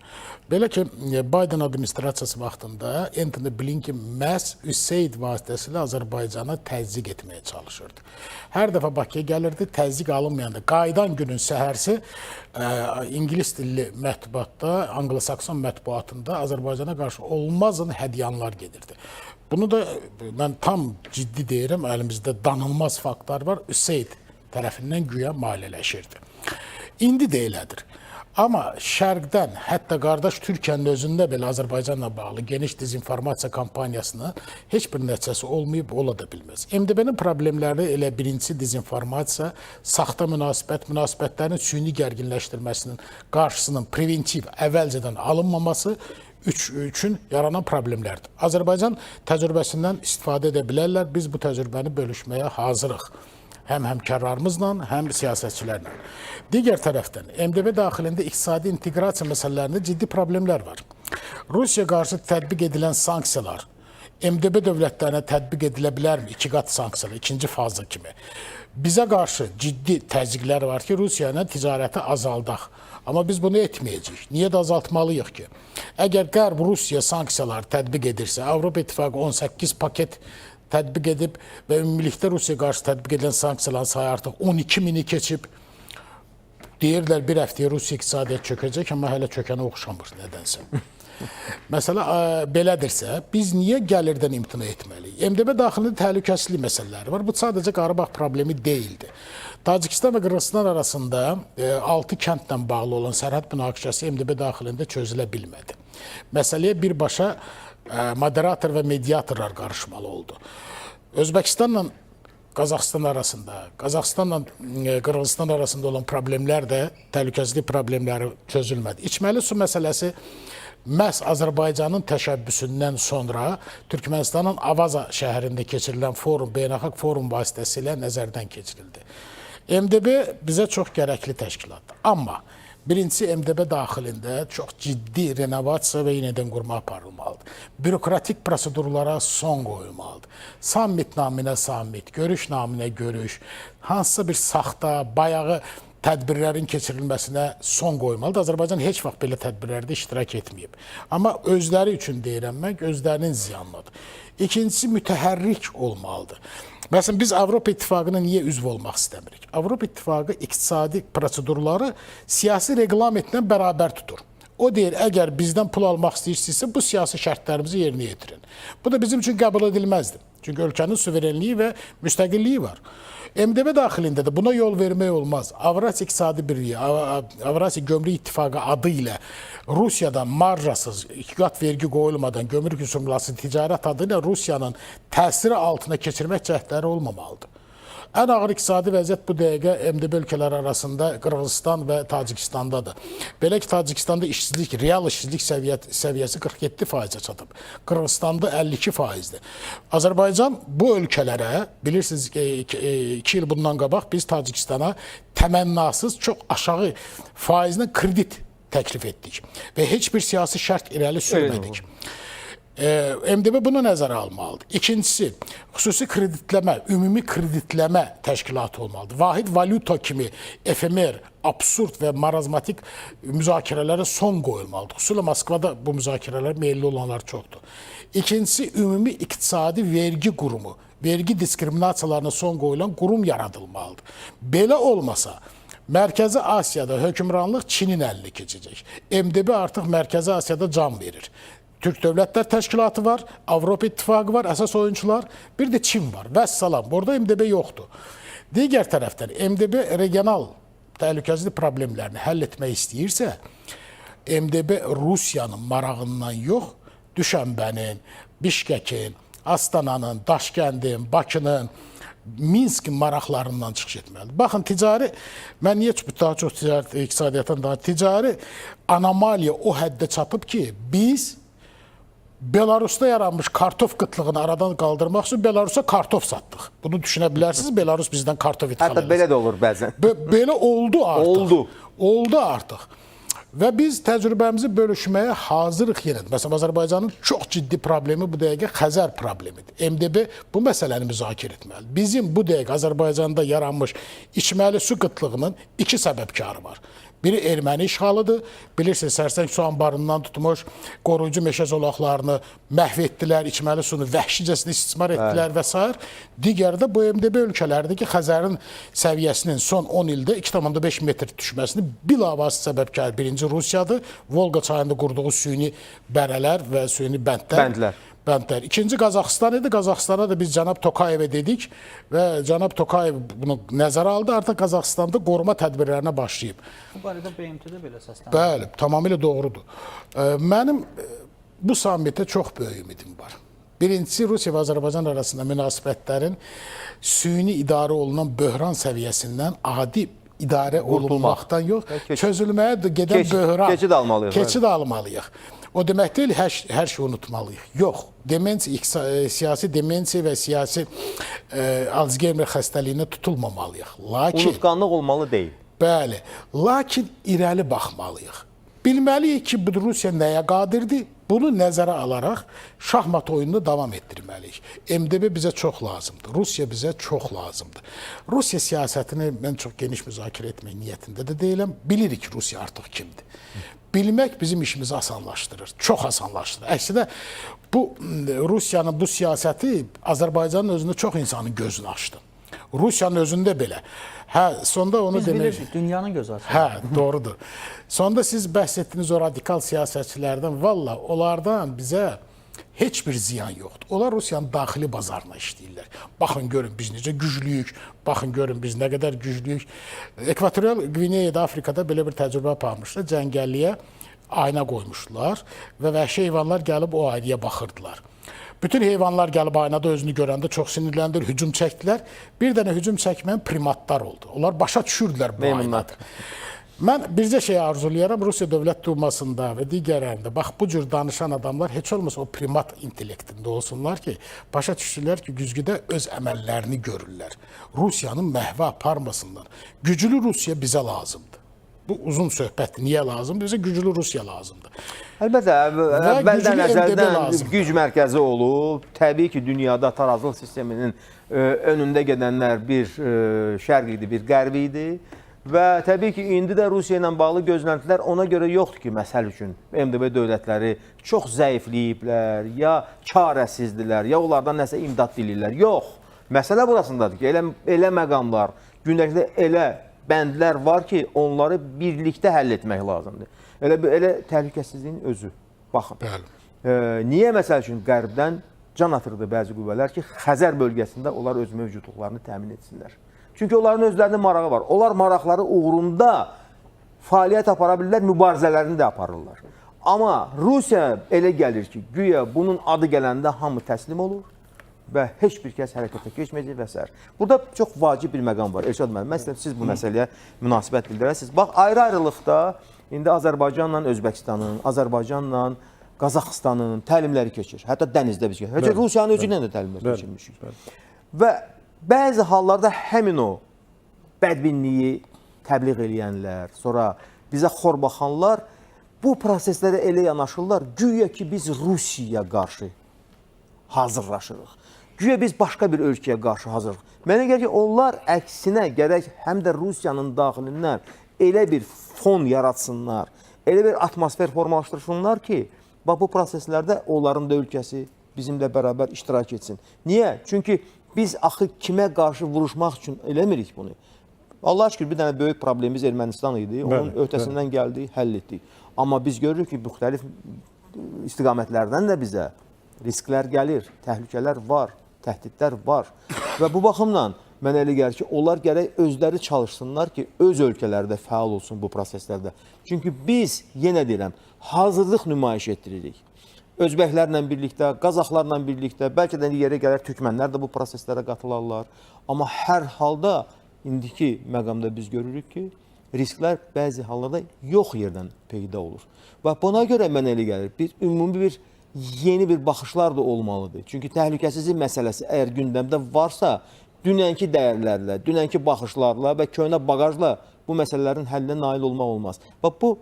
Belə ki, Biden administrasiyası vaxtında Antony Blinken məhz USAID vasitəsilə Azərbaycana təzyiq etməyə çalışırdı. Hər dəfə Bakıya gəlirdi, təzyiq alınmayanda, qayıdan günün səhərsi İngilis dilli mətbuatda, Anglo-Sakson mətbuatında Azərbaycana qarşı olmazın hədyanlar gedirdi. Bunu da mən tam ciddi deyirəm, əlimizdə danılmaz faktlar var, USAID tərəfindən güya maliyyələşirdi. İndi də elədir. Amma şərqdən, hətta qardaş Türkiyənin özündə belə Azərbaycanla bağlı geniş dezinformasiya kampaniyasına heç bir nəticəsi olmayıb, ola da bilməz. MDB-nin problemləri elə birincisi dezinformasiya, saxta münasibətlərin süni gərginləşdirməsinin qarşısının preventiv əvvəlcədən alınmaması üçün yaranan problemlərdir. Azərbaycan təcrübəsindən istifadə edə bilərlər. Biz bu təcrübəni bölüşməyə hazırıq. Həm həmkarlarımızla, həm siyasətçilərlə. Digər tərəfdən, MDB daxilində iqtisadi inteqrasiya məsələlərində ciddi problemlər var. Rusiya qarşı tətbiq edilən sanksiyalar MDB dövlətlərinə tətbiq edilə bilərmi? 2 qat sanksiyalar, ikinci fazı kimi. Bizə qarşı ciddi təzyiqlər var ki, Rusiya ilə ticarəti azaldaq. Amma biz bunu etməyəcəyik. Niyə də azaltmalıyıq ki? Əgər Qərb Rusiya sanksiyaları tətbiq edirsə, Avropa İttifaqı 18 paket tətbiq edib və ümumilikdə Rusiya qarşı tətbiq edilən sanksiyaların sayı artıq 12 mini keçib. Deyirlər, bir həftəyə Rusiya iqtisadiyyat çökəcək, amma hələ çökənə oxşamır nədənsə. Məsələ belədirsə, biz niyə gəlirdən imtina etməliyik? MDB daxilində təhlükəsizlik məsələləri var. Bu sadəcə Qarabağ problemi deyildi. Tacikistan və Qırğızistan arasında 6 kəndlə bağlı olan sərhəd münaqişəsi MDB daxilində çözülə bilmədi. Məsələyə birbaşa moderator və mediatorlar qarışmalı oldu. Özbəkistanla Qazaxıstan arasında, Qazaxıstanla Qırğızistan arasında olan problemlər də təhlükəsizlik problemləri çözülmədi. İçməli su məsələsi məhz Azərbaycanın təşəbbüsündən sonra Türkmənistanın Avaza şəhərində keçirilən forum, beynəlxalq forum vasitəsilə nəzərdən keçirildi. MDB bizə çox gərəkli təşkilatdır. Amma birincisi MDB daxilində çox ciddi renovasiya və yenidən qurma aparılmalıdır. Bürokratik prosedurlara son qoyulmalıdır. Sammit naminə sammit, görüş naminə görüş, hansısa bir saxta, bayağı tədbirlərin keçirilməsinə son qoymalıdır. Azərbaycan heç vaxt belə tədbirlərdə iştirak etməyib. Amma özləri üçün deyirəm mən, özlərinin ziyanlıdır. İkincisi, mütəhərrik olmalıdır. Məsələn, biz Avropa İttifaqına niyə üzv olmaq istəmirik? Avropa İttifaqı iqtisadi prosedurları siyasi reqlamentlə bərabər tutur. O deyir, əgər bizdən pul almaq istəyirsinizsə, bu siyasi şərtlərimizi yerinə yetirin. Bu da bizim üçün qəbul edilməzdir. Çünki ölkənin suverenliyi və müstəqilliyi var. MDB daxilində də buna yol vermək olmaz. Avrasiya İqtisadi Birliyi, Avrasiya Gömrük İttifaqı adı ilə Rusiyadan marjasız, 2 qat vergi qoyulmadan gömrük üsumlası ticarət adı ilə Rusiyanın təsiri altına keçirmək cəhdləri olmamalıdır. Ən ağır iqtisadi vəziyyət bu dəqiqə MDB ölkələri arasında Qırğızistan və Tacikistandadır. Belə ki, Tacikistanda işsizlik, real işsizlik səviyyəsi 47%-ə çatıb. Qırğızistanda 52%-dir. Azərbaycan bu ölkələrə, bilirsiniz, 2 il bundan qabaq biz Tacikistana təmənnasız çox aşağı faizlə kredit təklif etdik və heç bir siyasi şərt irəli sürmədik. MDB bunu nəzərə almalıdır. İkincisi, xüsusi kreditləmə, ümumi kreditləmə təşkilatı olmalıdır. Vahid valyuta kimi efemer, absurd və marazmatik müzakirələrə son qoyulmalıdır. Xüsusilə Moskvada bu müzakirələr meyilli olanlar çoxdur. İkincisi, ümumi iqtisadi vergi qurumu, vergi diskriminasiyalarına son qoyulan qurum yaradılmalıdır. Belə olmasa, Mərkəzi Asiyada hökmranlıq Çinin əlinə keçəcək. MDB artıq Mərkəzi Asiyada can verir. Türk Dövlətlər Təşkilatı var, Avropa İttifaqı var, əsas oyunçular, bir də Çin var. Vəssalam, burada MDB yoxdur. Digər tərəfdən MDB regional təhlükəsizlik problemlərini həll etmək istəyirsə, MDB Rusiyanın marağından yox, Düşənbənin, Bişkəkin, Astananın, Daşkəndin, Bakının, Minskin maraqlarından çıxış etməlidir. Baxın, ticari, mən niyə daha çox ticarət, iqtisadiyyatdan daha ticari anomaliya o həddə çatıb ki, biz Belarusda yaranmış kartof qıtlığını aradan qaldırmaq üçün Belarusa kartof satdıq. Bunu düşünə bilərsiniz, Belarus bizdən kartof ithal edir. Hətta belə də olur bəzən. Belə oldu artıq. Oldu artıq. Və biz təcrübəmizi bölüşməyə hazırıq yenə. Məsələn, Azərbaycanın çox ciddi problemi bu dəqiqə Xəzər problemidir. MDB bu məsələni müzakirə etməlidir. Bizim bu dəqiqə Azərbaycanda yaranmış içməli su qıtlığının iki səbəbkarı var. Biri erməni işğalıdır. Bilirsiniz, Sərsəng su anbarından tutmuş, qoruyucu meşə zolaqlarını məhv etdilər, içməli sunu vəhşicəsinə istismar etdilər və s. Digəri də bu MDB ölkələridir ki, Xəzərin səviyyəsinin son 10 ildə 2,5 metr düşməsini bilavasitə səbəbkar birinci Rusiyadır. Volqa çayında qurduğu süni bərələr və süni bəndlər. İkinci Qazaxıstan idi. Qazaxıstana da biz cənab Tokayevə dedik və cənab Tokayev bunu nəzərə aldı. Artıq Qazaxıstanda qoruma tədbirlərinə başlayıb. Bu barədə BMT-də belə səslənir. Bəli, tamamilə doğrudur. Mənim bu sammitə çox böyük ümidim var. Birincisi, Rusiya və Azərbaycan arasında münasibətlərin süni idarə olunan böhran səviyyəsindən adi idarə olunmaqdan yox, çözülməyə gedən böhran. Keçid almalıyıq. O demək deyil, hər şeyi unutmalıyıq. Yox, siyasi demensiya və siyasi Alzheimer xəstəliyinə tutulmamalıyıq. Unutqanlıq olmalı deyil. Bəli, lakin irəli baxmalıyıq. Bilməliyik ki, bu Rusiya nəyə qadirdir? Bunu nəzərə alaraq şahmat oyununu davam etdirməliyik. MDB bizə çox lazımdır. Rusiya bizə çox lazımdır. Rusiya siyasətini mən çox geniş müzakirə etmək niyyətində də deyiləm. Bilirik ki, Rusiya artıq kimdir. Bilmək bizim işimizi asanlaşdırır, çox asanlaşdırır. Əksinə, Rusiyanın bu siyasəti Azərbaycanın özündə çox insanın gözünü açdı. Rusiyanın özündə belə. Sonda onu biz bilirik, dünyanın gözü açır. Doğrudur. Sonda siz bəhs etdiniz o radikal siyasətçilərdən, valla onlardan bizə heç bir ziyan yoxdur. Onlar Rusiyanın daxili bazarına işləyirlər. Baxın, görün biz necə güclüyük, baxın, görün biz nə qədər güclüyük. Ekvatorial Qvineyada, Afrikada belə bir təcrübə aparmışlar. Cəngəlliyə ayna qoymuşlar və vəhşi heyvanlar gəlib o aynaya baxırdılar. Bütün heyvanlar gəlib aynada özünü görəndə çox sinirləndir, hücum çəkdilər. Bir dənə hücum çəkməyən primatlar oldu. Onlar başa düşürdülər bu aynada. Mən bircə şey arzulayaram, Rusiya Dövlət Dumasında və digərlərində, bax, bu cür danışan adamlar heç olmasa o primat intellektində olsunlar ki, başa düşsünlər ki, güzgüdə öz əməllərini görürlər. Rusiyanın məhvə aparmasınlar. Güclü Rusiya bizə lazımdır. Bu uzun söhbətdir. Niyə lazımdır? Bizə güclü Rusiya lazımdır. Əlbəttə, əvvəldən əzəldən güc mərkəzi olub. Təbii ki, dünyada tarazlıq sisteminin önündə gedənlər bir şərq idi, bir qərb idi. Və təbii ki, indi də Rusiya ilə bağlı gözləntilər ona görə yoxdur ki, məsəl üçün MDB dövlətləri çox zəifləyiblər, ya çarəsizdirlər, ya onlardan nəsə imdad dilirlər. Yox, məsələ burasındadır ki, elə məqamlar, gündəlikdə elə bəndlər var ki, onları birlikdə həll etmək lazımdır. Elə təhlükəsizliyin özü. Baxın, niyə məsəl üçün qərbdən can atırdı bəzi qüvvələr ki, Xəzər bölgəsində onlar öz mövcudluqlarını təmin etsinlər. Çünki onların özlərinin marağı var. Onlar maraqları uğrunda fəaliyyət apara bilirlər, mübarizələrini də aparırlar. Amma Rusiya elə gəlir ki, güya bunun adı gələndə hamı təslim olur və heç bir kəs hərəkətə keçməyəcək və s. Burada çox vacib bir məqam var. Elşad müəllim, məsələn, siz bu məsələyə münasibət bildirəsiniz. Bax, ayrı-ayrılıqda indi Azərbaycanla Özbəkistanın, Azərbaycanla Qazaxıstanın təlimləri keçir. Hətta dənizdə biz keçir. Hətta Rusiyanın özü ilə də təlimlər keçirmişik. Və bəzi hallarda həmin o bədbinliyi təbliğ eləyənlər, sonra bizə xor baxanlar bu proseslərə elə yanaşırlar, güya ki biz Rusiyaya qarşı hazırlaşırıq. Güya biz başqa bir ölkəyə qarşı hazırıq. Mənə gəlir ki, onlar əksinə gərək həm də Rusiyanın daxilindən elə bir fon yaratsınlar, elə bir atmosfer formalaşdırsınlar ki, bax bu proseslərdə onların da ölkəsi bizimlə bərabər iştirak etsin. Niyə? Çünki biz axı kimə qarşı vuruşmaq üçün eləmirik bunu. Allah şükür, bir dənə böyük problemimiz Ermənistan idi. Onun öhdəsindən gəldik, həll etdik. Amma biz görürük ki, müxtəlif istiqamətlərdən də bizə risklər gəlir, təhlükələr var, təhdidlər var. Və bu baxımdan mən elə gəlir ki, onlar gərək özləri çalışsınlar ki, öz ölkələrdə fəal olsun bu proseslərdə. Çünki biz, yenə deyirəm, hazırlıq nümayiş etdiririk. Özbəklərlə birlikdə, Qazaxlarla birlikdə, bəlkə də yerə gələr türkmənlər də bu proseslərə qatılarlar. Amma hər halda indiki məqamda biz görürük ki, risklər bəzi hallarda yox yerdən peyda olur. Və buna görə mən elə gəlir, ümumi bir yeni bir baxışlar da olmalıdır. Çünki təhlükəsizlik məsələsi əgər gündəmdə varsa, dünənki dəyərlərlə, dünənki baxışlarla və köhnə bagajla bu məsələlərin həllinə nail olmaq olmaz. Bax, bu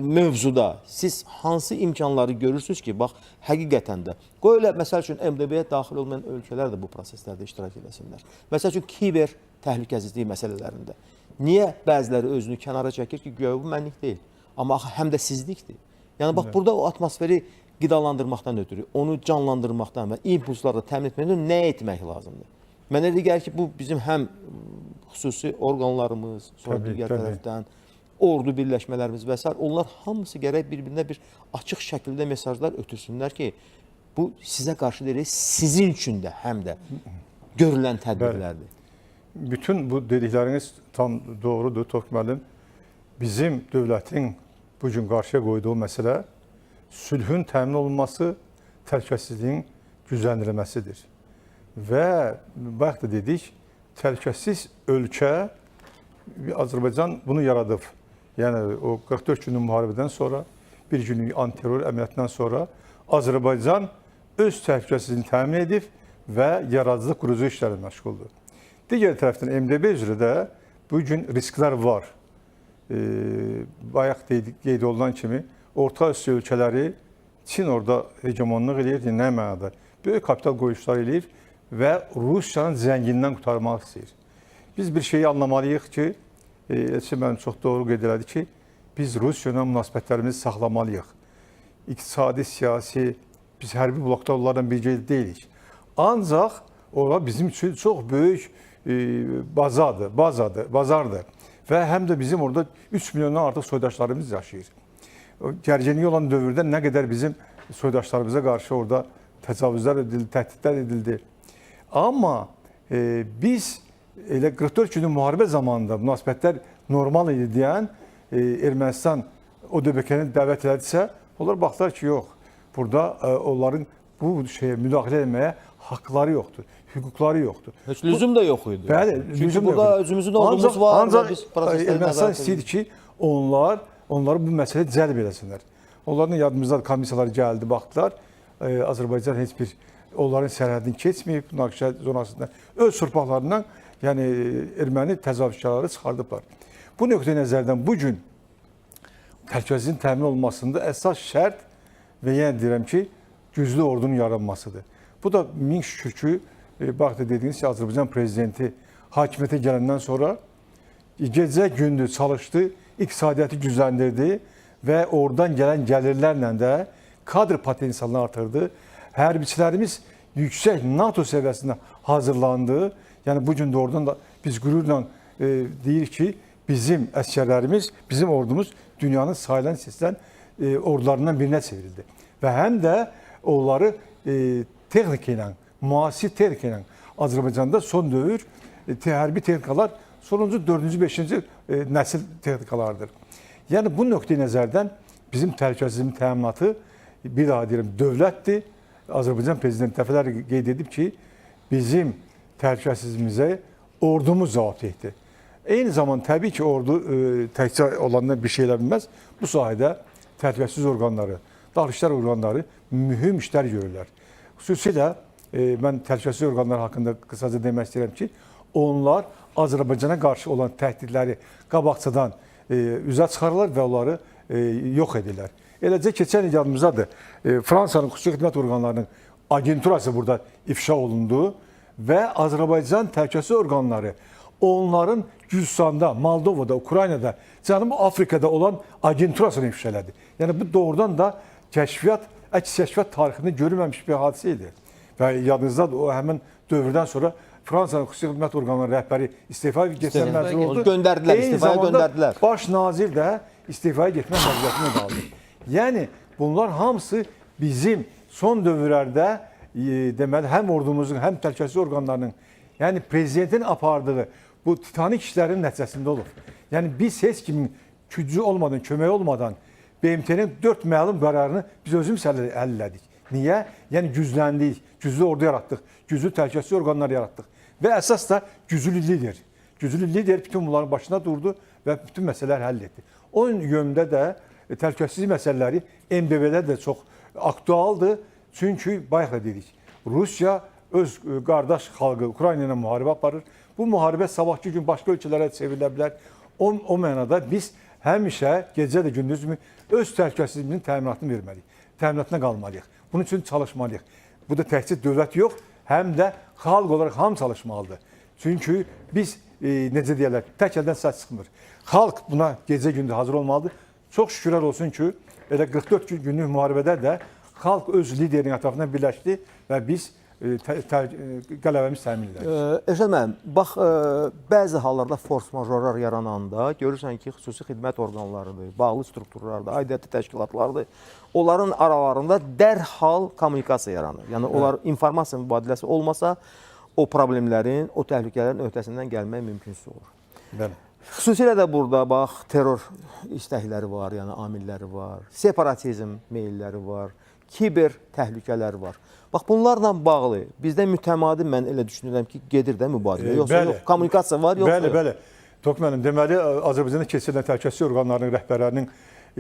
mövzuda siz hansı imkanları görürsünüz ki, bax, həqiqətən də, qoy elə, məsəl üçün, MDB-yə daxil olmayan ölkələr də bu proseslərdə iştirak edəsinlər. Məsəl üçün, kiber təhlükəsizlik məsələlərində. Niyə bəziləri özünü kənara çəkir ki, güya bu mənlik deyil, amma həm də sizlikdir. Yəni, bax, burada o atmosferi qidalandırmaqdan ötürü, onu canlandırmaqdan və impulslarla təmin etməkdən nə etmək lazımdır? Mənə elə gəlir ki, bu bizim həm xüsusi orqanlarımız, sonra digər tərəfdən, ordu birləşmələrimiz və s. onlar hamısı gərək bir-birinə bir açıq şəkildə mesajlar ötürsünlər ki, bu sizə qarşı deyil, sizin üçün də həm də görülən tədbirlərdir. Bütün bu dedikləriniz tam doğrudur, Tofiq müəllim. Bizim dövlətin bu gün qarşıya qoyduğu məsələ sülhün təmin olunması, təhlükəsizliyin gücləndirilməsidir. Və bayaq da dedik, təhlükəsiz ölkə, Azərbaycan bunu yaradıb. Yəni o 44 günlük müharibədən sonra, bir günlük antiterror əməliyyatından sonra Azərbaycan öz təhlükəsizliyini təmin edib və yaradıcılıq qurucu işlərlə məşğuldur. Digər tərəfdən MDB üzrə də bu gün risklər var. Bayaq qeyd olunan kimi Orta Asiya ölkələri, Çin orada hegemonluq eləyir, nə mənada? Böyük kapital qoyuşlar eləyir və Rusiyanın zəngindən qurtarmaq istəyir. Biz bir şeyi anlamalıyıq ki, mən çox doğru qeyd elədi ki, biz Rusiya ilə münasibətlərimizi saxlamalıyıq. İqtisadi, siyasi, biz hərbi blokda onlarla birgə deyilik. Ancaq orada bizim üçün çox böyük bazardır və həm də bizim orada 3 milyondan artıq soydaşlarımız yaşayır. Gərginlik olan dövrdə nə qədər bizim soydaşlarımıza qarşı orada təcavüzlər edildi, təhdidlər edildi. Amma biz elə 44 günlük müharibə zamanında münasibətlər normal idi deyən Ermənistan o döbəkəni dəvət elədisə, onlar baxdılar ki, yox, burada onların bu şeyə müdaxilə etməyə haqqları yoxdur, hüquqları yoxdur. Heç lüzum da yox idi. Bəli, çünki burada özümüzün ordumuz var. Ancaq Ermənistan istəyir ki, onları bu məsələyə cəlb eləsinlər. Onların yadımızda komissiyalar gəldi, baxdılar. Azərbaycan heç bir onların sərhədini keçməyib, münaqişə zonasında öz torpaqlarından, yəni erməni təcavüzkarları çıxardıblar. Bu nöqteyi nəzərdən bu gün təhlükəsizliyin təmin olunmasında əsas şərt və yenə deyirəm ki, güclü ordunun yaranmasıdır. Bu da min şükür ki, bax da dediyiniz ki, Azərbaycan prezidenti hakimiyyətə gələndən sonra gecə gündüz çalışdı, iqtisadiyyatı gücləndirdi və oradan gələn gəlirlərlə də kadr potensialını artırdı. Hərbiçilərimiz yüksək NATO səviyyəsində hazırlandı. Yəni bu gün də oradan da biz qürurla deyir ki, bizim əsgərlərimiz, bizim ordumuz dünyanın sayılan seçilən ordularından birinə çevrildi. Və həm də onları texnika ilə, müasir texnika ilə Azərbaycanda son dövr hərbi texnikalar sonuncu 4-cü, 5-ci nəsil texnikalardır. Yəni bu nöqteyi nəzərdən bizim təhlükəsizliyin təminatı bir daha deyirəm dövlətdir. Azərbaycan prezidenti dəfələrlə qeyd edib ki, bizim təhlükəsizliyimizə ordumuz cavabdehdir. Eyni zaman təbii ki, ordu təkcə olandan bir şey elə bilməz. Bu sahədə təhlükəsizlik orqanları, daxili işlər orqanları mühüm işlər görürlər. Xüsusilə mən təhlükəsizlik orqanları haqqında qısaca demək istəyirəm ki, onlar Azərbaycana qarşı olan təhdidləri qabaqcadan üzə çıxarırlar və onları yox edirlər. Eləcə keçən il yadımızdadır, Fransanın xüsusi xidmət orqanlarının agenturası burada ifşa olundu və Azərbaycan təhlükəsizlik orqanları onların Gürcüstanda, Moldovada, Ukraynada, Cənubi Afrikada olan agenturasını ifşa elədi. Yəni bu doğrudan da kəşfiyyat, əks-kəşfiyyat tarixində görülməmiş bir hadisə idi. Və yadınızdadır, o həmin dövrdən sonra Fransanın xüsusi xidmət orqanlarının rəhbəri istifaya getmək məcbur oldu. Göndərdilər, istifaya göndərdilər. Baş nazir də istifaya getmək məcburiyyətində qaldı. Yəni bunlar hamısı bizim son dövrlərdə deməli həm ordumuzun, həm təhlükəsizlik orqanlarının, yəni prezidentin apardığı bu titanik işlərin nəticəsində olub. Yəni biz heç kimin gücü olmadan, kömək olmadan BMT-nin 4 məlum qərarını biz özümüz həll elədik. Niyə? Yəni gücləndik, güclü ordu yaratdıq, güclü təhlükəsizlik orqanları yaratdıq və əsas da güclü lider. Güclü lider bütün bunların başına durdu və bütün məsələləri həll etdi. O yöndə də təhlükəsizlik məsələləri MDB-də də çox aktualdır. Çünki bayaq da dedik, Rusiya öz qardaş xalqı Ukrayna ilə müharibə aparır. Bu müharibə sabahki gün başqa ölkələrə çevrilə bilər. O mənada biz həmişə gecə də gündüz öz təhlükəsizliyimizin təminatını verməliyik. Təminatına qalmalıyıq. Bunun üçün çalışmalıyıq. Bu da təkcə dövlət yox, həm də xalq olaraq hamı çalışmalıdır. Çünki biz necə deyirlər, tək əldən səs çıxmır. Xalq buna gecə-gündüz hazır olmalıdır. Çox şükürlər olsun ki, elə 44 günlük müharibədə də xalq öz liderinin ətrafından birləşdi və biz qələbəmiz təmin edirik. Eşəd müəllim, bax, bəzi hallarda force majorlar yarananda görürsən ki, xüsusi xidmət orqanlarıdır, bağlı strukturlardır, aidiyyatı təşkilatlardır. Onların aralarında dərhal kommunikasiya yaranır. Yəni, onlar informasiya mübadiləsi olmasa, o problemlərin, o təhlükələrin öhdəsindən gəlmək mümkünsüz olur. Bəli. Xüsusilə də burada, bax, terror istəkləri var, yəni amilləri var, separatizm meyilləri var, kiber təhlükələr var. Bax, bunlarla bağlı bizdə mütəmadi mən elə düşünürəm ki, gedir də mübadilə. Yoxsa yox, kommunikasiya var, yoxsa yox. Bəli. Toq müəllim, deməli, Azərbaycanda keçirilən təhlükəsizlik orqanlarının rəhbərlərinin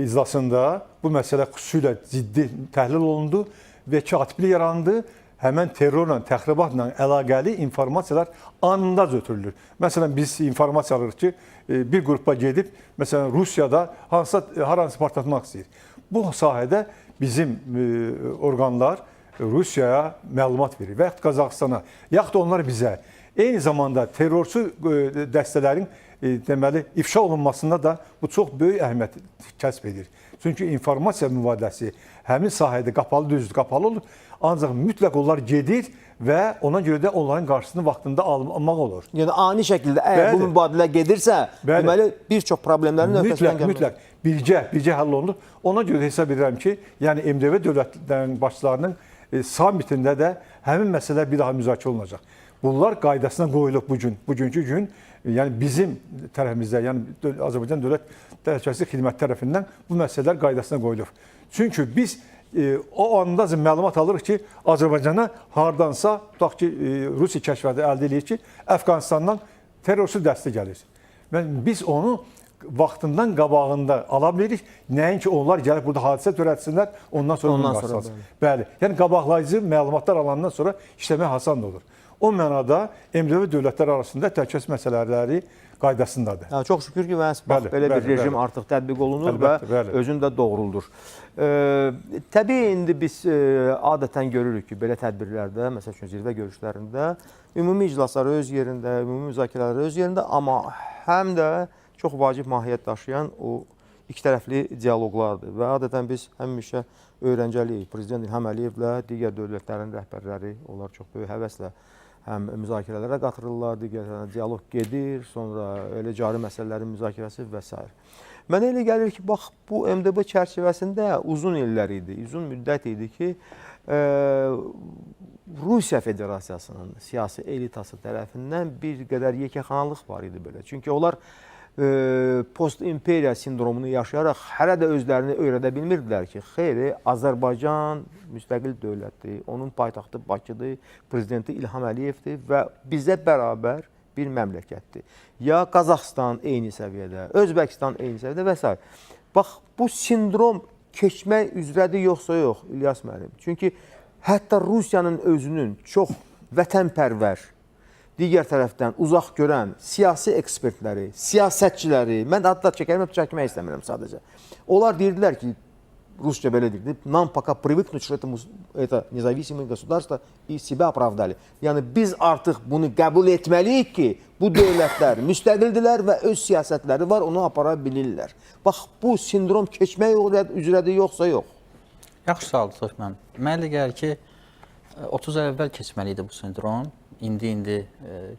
iclasında bu məsələ xüsusilə ciddi təhlil olundu və katiblik yarandı. Həmən terrorla, təxribatla əlaqəli informasiyalar anında ötürülür. Məsələn, biz informasiya alırıq ki, bir qrupla gedib, məsələn, Rusiyada haransı partlatmaq istəyir. Bu sahədə bizim orqanlar Rusiyaya məlumat verir və yaxud Qazaxstana, yaxud da onlar bizə. Eyni zamanda terrorçu dəstələrin deməli ifşa olunmasında da bu çox böyük əhəmiyyət kəsb edir. Çünki informasiya mübadiləsi həmin sahədə qapalı olur. Ancaq mütləq onlar gedir və ona görə də onların qarşısını vaxtında almaq olur. Yəni ani şəkildə əgər bu mübadilə gedirsə, deməli bir çox problemlərin öhdəsindən gəlmək. Mütləq bircə həll olunur. Ona görə hesab edirəm ki, yəni MDB dövlətlərinin başçılarının samitində də həmin məsələ bir daha müzakirə olunacaq. Bunlar qaydasına qoyulub bugünkü gün, yəni bizim tərəfimizdə, yəni Azərbaycan Dövlət Təhlükəsizlik Xidməti tərəfindən bu məsələlər qaydasına qoyulub. Çünki biz o anda məlumat alırıq ki, Azərbaycana hardansa, tutaq ki, Rusiya kəşfiyyatı əldə edir ki, Əfqanistandan terrorçu dəstə gəlir. Və biz onu vaxtından qabağında ala bilirik. Nəinki onlar gəlib burada hadisə törətsinlər, ondan sonra bunu qarşılasın. Bəli, yəni qabaqlayıcı məlumatlar alandan sonra işləmək asan olur. O mənada MDB dövlətlər arasında təhlükəsizlik məsələləri qaydasındadır. Çox şükür ki, belə bir rejim artıq tətbiq olunur və özünü də doğruldur. Təbii, indi biz adətən görürük ki, belə tədbirlərdə, məsəl üçün zirvə görüşlərində, ümumi iclaslar öz yerində, ümumi müzakirələr öz yerində, amma həm də çox vacib mahiyyət daşıyan o iki tərəfli dialoqlardır və adətən biz həmişə öyrəncəliyik. Prezident İlham Əliyevlə digər dövlətlərin rəhbərləri, onlar çox böyük həvəslə həm müzakirələrə qatırırlar, digər dialoq gedir, sonra elə cari məsələlərin müzakirəsi və s. Mənə elə gəlir ki, bax, bu MDB çərçivəsində uzun illər idi, uzun müddət idi ki, Rusiya Federasiyasının siyasi elitası tərəfindən bir qədər yekəxanalıq var idi belə. Çünki onlar post-imperiya sindromunu yaşayaraq hələ də özlərini öyrədə bilmirdilər ki, xeyri, Azərbaycan müstəqil dövlətdir, onun paytaxtı Bakıdır, prezidenti İlham Əliyevdir və bizə bərabər bir məmləkətdir. Ya Qazaxstan eyni səviyyədə, Özbəkistan eyni səviyyədə və s. Bax, bu sindrom keçmək üzrədir yoxsa yox, İlyas müəllim? Çünki hətta Rusiyanın özünün çox vətənpərvər, digər tərəfdən uzaq görən siyasi ekspertləri, siyasətçiləri, mən adlar çəkmək istəmirəm sadəcə. Onlar deyirdilər ki, Rusça belə deyirdi, нам пока привыкнуть, что это независимые государства и себя оправдали. Yəni, biz artıq bunu qəbul etməliyik ki, bu dövlətlər müstəqildilər və öz siyasətləri var, onu apara bilirlər. Bax, bu sindrom keçmək üzrədir yoxsa yox? Yaxşı sualdır, Toşman. Mənə elə gəlir ki, 30 il əvvəl keçməli idi bu sindrom. İndi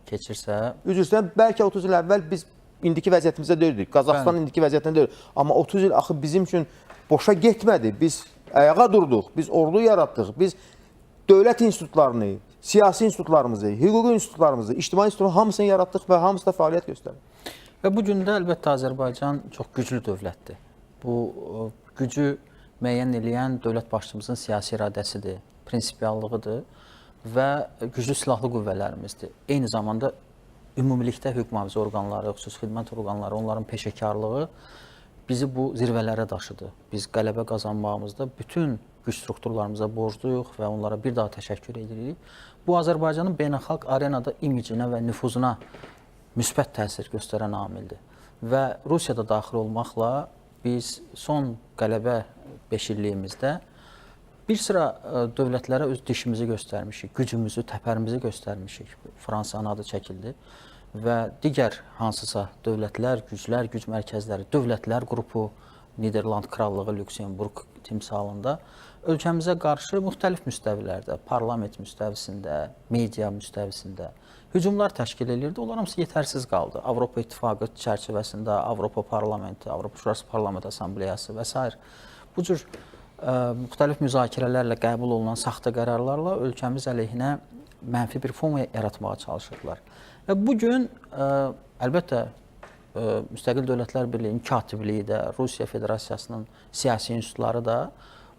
keçirsə... Üzr istəyirəm, bəlkə 30 il əvvəl biz indiki vəziyyətimizdə deyirik. Qazaxstan indiki vəziyyətində deyil. Amma 30 il axı bizim üçün boşa getmədi. Biz ayağa durduq, biz ordu yaratdıq, biz dövlət institutlarını, siyasi institutlarımızı, hüquqi institutlarımızı, ictimai institutlarımızı hamısını yaratdıq və hamısı da fəaliyyət göstərir. Və bu gün də əlbəttə Azərbaycan çox güclü dövlətdir. Bu gücü müəyyən edən dövlət başçımızın siyasi iradəsidir, prinsipiallığıdır və güclü silahlı qüvvələrimizdir. Eyni zamanda ümumilikdə hüquq mühafizə orqanları, xüsusi xidmət orqanları, onların peşəkarlığı bizi bu zirvələrə daşıdı. Biz qələbə qazanmağımızda bütün güc strukturlarımıza borcluyuq və onlara bir daha təşəkkür edirik. Bu Azərbaycanın beynəlxalq arenada imicinə və nüfuzuna müsbət təsir göstərən amildir. Və Rusiyada daxil olmaqla biz son qələbə 5 illiyimizdə bir sıra dövlətlərə öz dişimizi göstərmişik, gücümüzü, təpərimizi göstərmişik. Fransanın adı çəkildi və digər hansısa dövlətlər, güclər, güc mərkəzləri, dövlətlər qrupu, Niderland Krallığı, Lüksemburq timsalında ölkəmizə qarşı müxtəlif müstəvilərdə, parlament müstəvisində, media müstəvisində hücumlar təşkil edirdi. Onlar hamısı yetərsiz qaldı. Avropa İttifaqı çərçivəsində Avropa Parlamenti, Avropa Şurası Parlament Assambleyası və s. Bu cür müxtəlif müzakirələrlə qəbul olunan saxta qərarlarla ölkəmiz əleyhinə mənfi bir fon yaratmağa çalışırdılar. Və bugün əlbəttə Müstəqil Dövlətlər Birliyinin katibliyi də, Rusiya Federasiyasının siyasi institutları da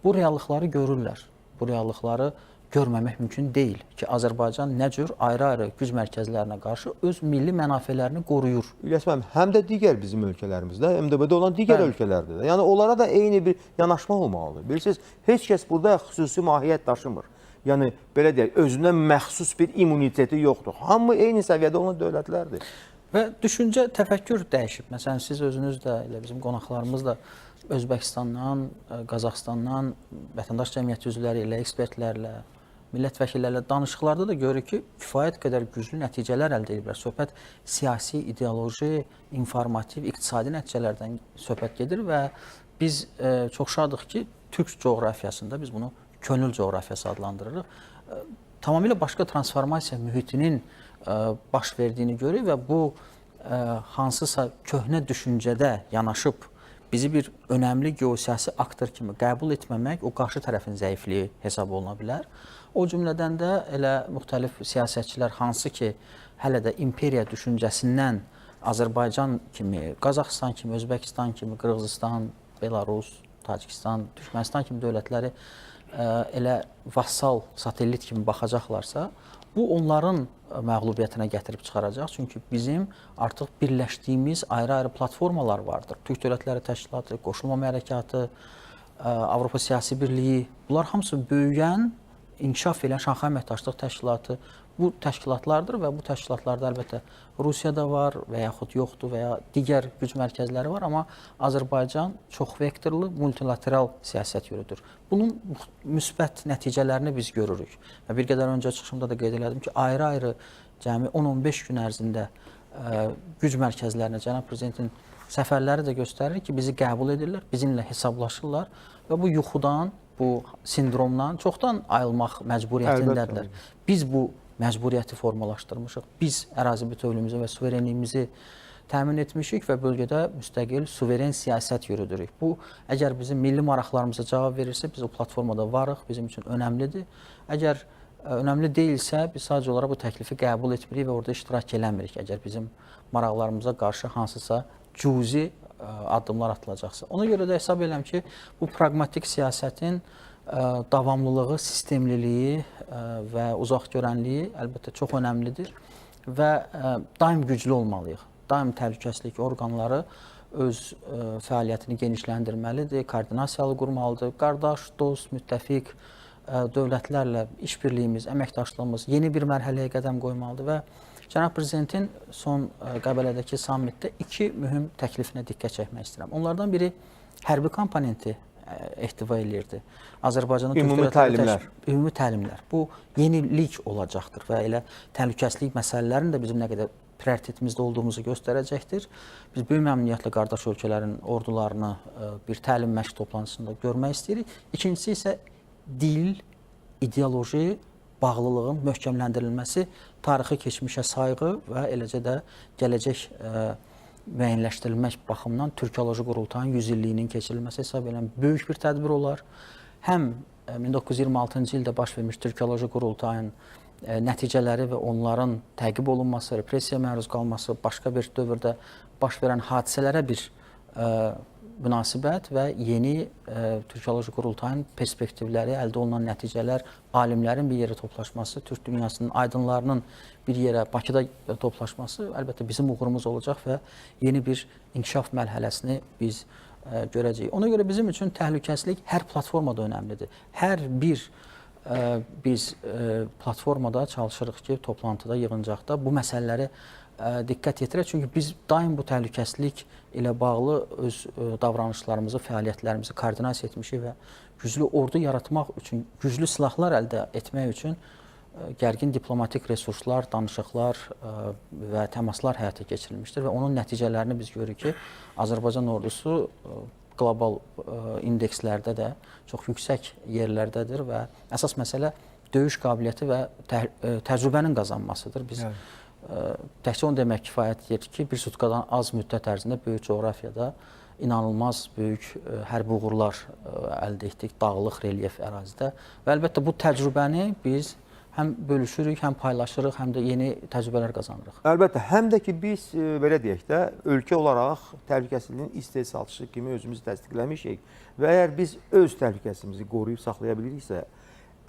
bu reallıqları görürlər. Bu reallıqları görməmək mümkün deyil ki, Azərbaycan nə cür ayrı-ayrı güc mərkəzlərinə qarşı öz milli mənafələrini qoruyur. İlyas müəllim, həm də digər bizim ölkələrimizdə, MDB-də olan digər ölkələrdə də. Yəni onlara da eyni bir yanaşma olmalıdır. Bilirsiniz, heç kəs burada xüsusi mahiyyət daşımır. Yəni belə deyək, özünə məxsus bir immuniteti yoxdur. Hamı eyni səviyyədə olan dövlətlərdir. Və düşüncə, təfəkkür dəyişib. Məsələn, siz özünüz də, elə bizim qonaqlarımız da Özbəkistandan, Qazaxıstandan, vətəndaş cəmiyyəti üzvləri ilə, ekspertlərlə, millət vəkillərlə danışıqlarda da görürük ki, kifayət qədər güclü nəticələr əldə ediblər. Söhbət siyasi, ideoloji, informativ, iqtisadi nəticələrdən söhbət gedir və biz çox şadıq ki, Türk coğrafiyasında biz bunu könül coğrafiyası adlandırırıq. Tamamilə başqa transformasiya mühitinin baş verdiyini görürük və bu hansısa köhnə düşüncədə yanaşıb bizi bir önəmli geosiyasi aktor kimi qəbul etməmək o qarşı tərəfin zəifliyi hesab oluna bilər. O cümlədən də elə müxtəlif siyasətçilər hansı ki, hələ də imperiya düşüncəsindən Azərbaycan kimi, Qazaxıstan kimi, Özbəkistan kimi, Qırğızistan, Belarus, Tacikistan, Türkmənistan kimi dövlətləri elə vassal, satellit kimi baxacaqlarsa, bu onların məğlubiyyətinə gətirib çıxaracaq. Çünki bizim artıq birləşdiyimiz ayrı-ayrı platformalar vardır. Türk Dövlətləri Təşkilatı, Qoşulmama Hərəkatı, Avropa Siyasi Birliyi, bunlar hamısı böyüyən, inkişaf edən Şanxay Əməkdaşlıq Təşkilatı bu təşkilatlardır və bu təşkilatlarda əlbəttə Rusiyada var və yaxud yoxdur və ya digər güc mərkəzləri var, amma Azərbaycan çox vektorlu, multilateral siyasət yürüdür. Bunun müsbət nəticələrini biz görürük. Və bir qədər öncə çıxışımda da qeyd elədim ki, ayrı-ayrı cəmi 10-15 gün ərzində güc mərkəzlərinə cənab prezidentin səfərləri də göstərir ki, bizi qəbul edirlər, bizimlə hesablaşırlar və bu yuxudan, bu sindromdan çoxdan ayılmaq məcburiyyətindədirlər. Biz bu məcburiyyəti formalaşdırmışıq. Biz ərazi bütövlüyümüzü və suverenliyimizi təmin etmişik və bölgədə müstəqil, suveren siyasət yürüdürük. Bu, əgər bizim milli maraqlarımıza cavab verirsə, biz o platformada varıq, bizim üçün önəmlidir. Əgər önəmli deyilsə, biz sadəcə olaraq bu təklifi qəbul etmirik və orada iştirak eləmirik. Əgər bizim maraqlarımıza qarşı hansısa cüzi addımlar atılacaqsa. Ona görə də hesab edirəm ki, bu praqmatik siyasətin davamlılığı, sistemliliyi və uzaqgörənliyi əlbəttə çox önəmlidir və daim güclü olmalıyıq. Daim təhlükəsizlik orqanları öz fəaliyyətini genişləndirməlidir, koordinasiyalı qurmalıdır. Qardaş, dost, müttəfiq dövlətlərlə işbirliyimiz, əməkdaşlığımız yeni bir mərhələyə qədəm qoymalıdır və Cənab Prezidentin son Qəbələdəki sammitdə iki mühüm təklifinə diqqət çəkmək istəyirəm. Onlardan biri hərbi komponenti ehtiva eləyirdi. Azərbaycanın ümumi təlimlər. Ümumi təlimlər. Bu yenilik olacaqdır və elə təhlükəsizlik məsələlərinin də bizim nə qədər prioritetimizdə olduğumuzu göstərəcəkdir. Biz böyük məmnuniyyətlə qardaş ölkələrin ordularını bir təlim məşq toplantısında görmək istəyirik. İkincisi isə dil, ideoloji bağlılığın möhkəmləndirilməsi, tarixi keçmişə sayğı və eləcə də gələcək müəyyənləşdirilmək baxımından Türkoloji Qurultayın 100 illiyinin keçirilməsi hesab edən böyük bir tədbir olar. həm 1926-cı ildə baş vermiş Türkiyoloji Qurultayın nəticələri və onların təqib olunması, repressiyaya məruz qalması, başqa bir dövrdə baş verən hadisələrə bir münasibət və yeni Türkiyoloji Qurultayın perspektivləri, əldə olunan nəticələr, alimlərin bir yerə toplaşması, Türk dünyasının aydınlarının bir yerə Bakıda toplaşması əlbəttə bizim uğurumuz olacaq və yeni bir inkişaf mərhələsini biz görəcəyik. Ona görə bizim üçün təhlükəsizlik hər platformada önəmlidir. Hər bir biz platformada çalışırıq ki, toplantıda, yığıncaqda bu məsələləri diqqət yetirək. Çünki biz daim bu təhlükəsizlik ilə bağlı öz davranışlarımızı, fəaliyyətlərimizi koordinasiya etmişik və güclü ordu yaratmaq üçün, güclü silahlar əldə etmək üçün gərgin diplomatik resurslar, danışıqlar və təmaslar həyata keçirilmişdir və onun nəticələrini biz görürük ki, Azərbaycan ordusu qlobal indekslərdə də çox yüksək yerlərdədir və əsas məsələ döyüş qabiliyyəti və təcrübənin qazanmasıdır. Biz təkcə onu demək kifayət edir ki, bir sutkadan az müddət ərzində böyük coğrafiyada inanılmaz böyük hərbi uğurlar əldə etdik, dağlıq relyef ərazidə və əlbəttə bu təcrübəni biz həm bölüşürük, həm paylaşırıq, həm də yeni təcrübələr qazanırıq. Əlbəttə, həm də ki biz belə deyək də, ölkə olaraq təhlükəsizliyin istehsalçısı kimi özümüzü təsdiqləmişik və əgər biz öz təhlükəsizliyimizi qoruyub saxlaya biliriksə,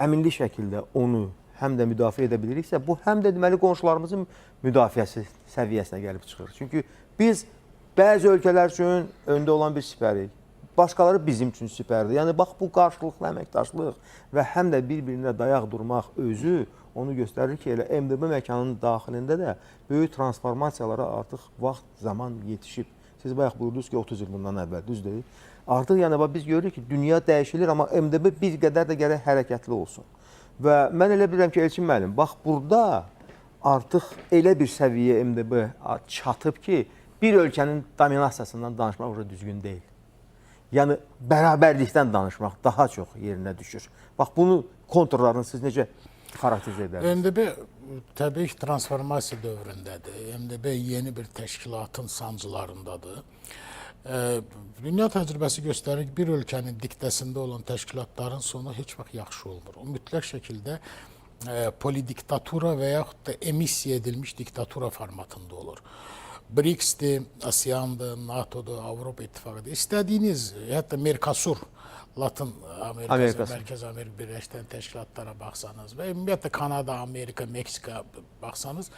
əminli şəkildə onu həm də müdafiə edə biliriksə, bu həm də deməli qonşularımızın müdafiəsi səviyyəsinə gəlib çıxır. Çünki biz bəzi ölkələr üçün öndə olan bir sipərik. Başqaları bizim üçün sipərdir. Yəni, bax, bu qarşılıqlı əməkdaşlıq və həm də bir-birinə dayaq durmaq özü onu göstərir ki, elə MDB məkanının daxilində də böyük transformasiyalara artıq vaxt, zaman yetişib. Siz bayaq buyurdunuz ki, 30 il bundan əvvəl, düz deyil. Artıq yəni, biz görürük ki, dünya dəyişilir, amma MDB bir qədər də gərək hərəkətli olsun. Və mən elə bilirəm ki, Elçin müəllim, bax, burada artıq elə bir səviyyə MDB çatıb ki, bir ölkənin dominasiyasından danışmaq orada düzgün deyil. Yəni, bərabərlikdən danışmaq daha çox yerinə düşür. Bax, bunu konturlarını siz necə xarakterizə edərsiniz? MDB təbii ki, transformasiya dövründədir. MDB yeni bir təşkilatın sancılarındadır. Dünya təcrübəsi göstərir ki, bir ölkənin diktəsində olan təşkilatların sonu heç vaxt yaxşı olmur. O mütləq şəkildə polidiktatura və yaxud da emissiya edilmiş diktatura formatında olur. BRICS-dir, ASEAN-dır, NATO-dur, Avropa İttifaqıdır. İstədiyiniz, hətta Mercosur, Latın Amerikası, Mərkəzi Amerika Birləşmiş Təşkilatlara baxsanız və ümumiyyətlə Kanada, Amerika, Meksika baxsanız,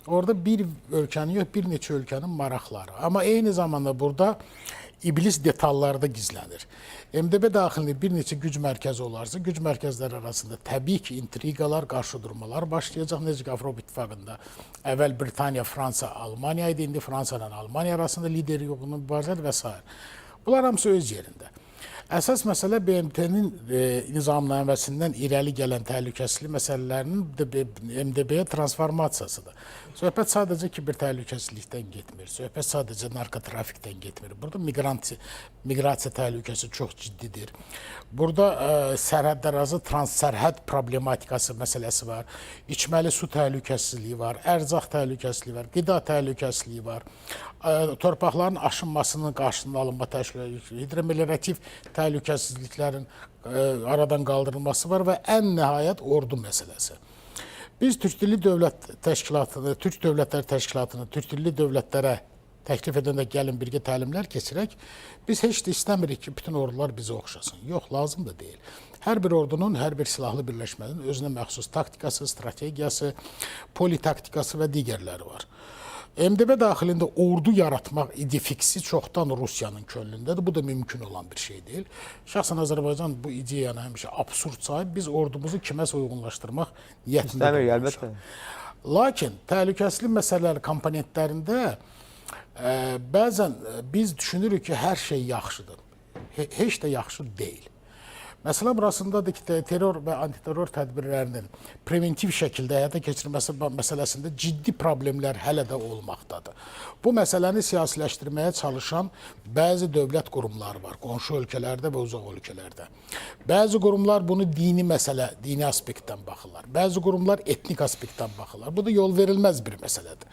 orada bir ölkənin yox, bir neçə ölkənin maraqları. Amma eyni zamanda burada iblis detallarda gizlənir. MDB daxilində bir neçə güc mərkəzi olarsa, güc mərkəzləri arasında təbii ki, intriqalar, qarşıdurmalar başlayacaq. Necə ki, Avropa İttifaqında əvvəl Britaniya, Fransa, Almaniya idi, indi Fransa ilə Almaniya arasında lideri yoxluğunun mübarizədir və s. Bunlar hamısı öz yerində. Əsas məsələ BMT-nin nizamnaməsindən irəli gələn təhlükəsizlik məsələlərinin MDB-yə transformasiyasıdır. Söhbət sadəcə kiber təhlükəsizlikdən getmir, söhbət sadəcə narkotrafikdən getmir. Burada miqrasiya təhlükəsi çox ciddidir. Burada sərhədlərarası transsərhəd problematikası məsələsi var, içməli su təhlükəsizliyi var, ərzaq təhlükəsizliyi var, qida təhlükəsizliyi var, torpaqların aşınmasının qarşısının alınma təhlükəsizliyi, hidromeliorativ təhlükəsizliklərin aradan qaldırılması var və ən nəhayət ordu məsələsi. Biz Türk Dilli Dövlət Təşkilatını, Türk Dövlətlər Təşkilatını, Türk Dilli dövlətlərə təklif edəndə gəlin birgə təlimlər keçirək, biz heç də istəmirik ki, bütün ordular bizə oxşasın. Yox, lazım da deyil. Hər bir ordunun, hər bir silahlı birləşmənin özünə məxsus taktikası, strategiyası, politaktikası və digərləri var. MDB daxilində ordu yaratmaq idefiksi çoxdan Rusiyanın könlündədir. Bu da mümkün olan bir şey deyil. Şəxsən Azərbaycan bu ideyanı həmişə absurd sayıb, biz ordumuzu kiməsə uyğunlaşdırmaq niyyətində olmuşuq. Lakin təhlükəsizlik məsələləri komponentlərində bəzən biz düşünürük ki, hər şey yaxşıdır. Heç də yaxşı deyil. Məsələ burasındadır ki, terror və antiterror tədbirlərinin preventiv şəkildə həyata keçirilməsi məsələsində ciddi problemlər hələ də olmaqdadır. Bu məsələni siyasiləşdirməyə çalışan bəzi dövlət qurumları var, qonşu ölkələrdə və uzaq ölkələrdə. Bəzi qurumlar bunu dini məsələ, dini aspektdən baxırlar. Bəzi qurumlar etnik aspektdən baxırlar. Bu da yol verilməz bir məsələdir.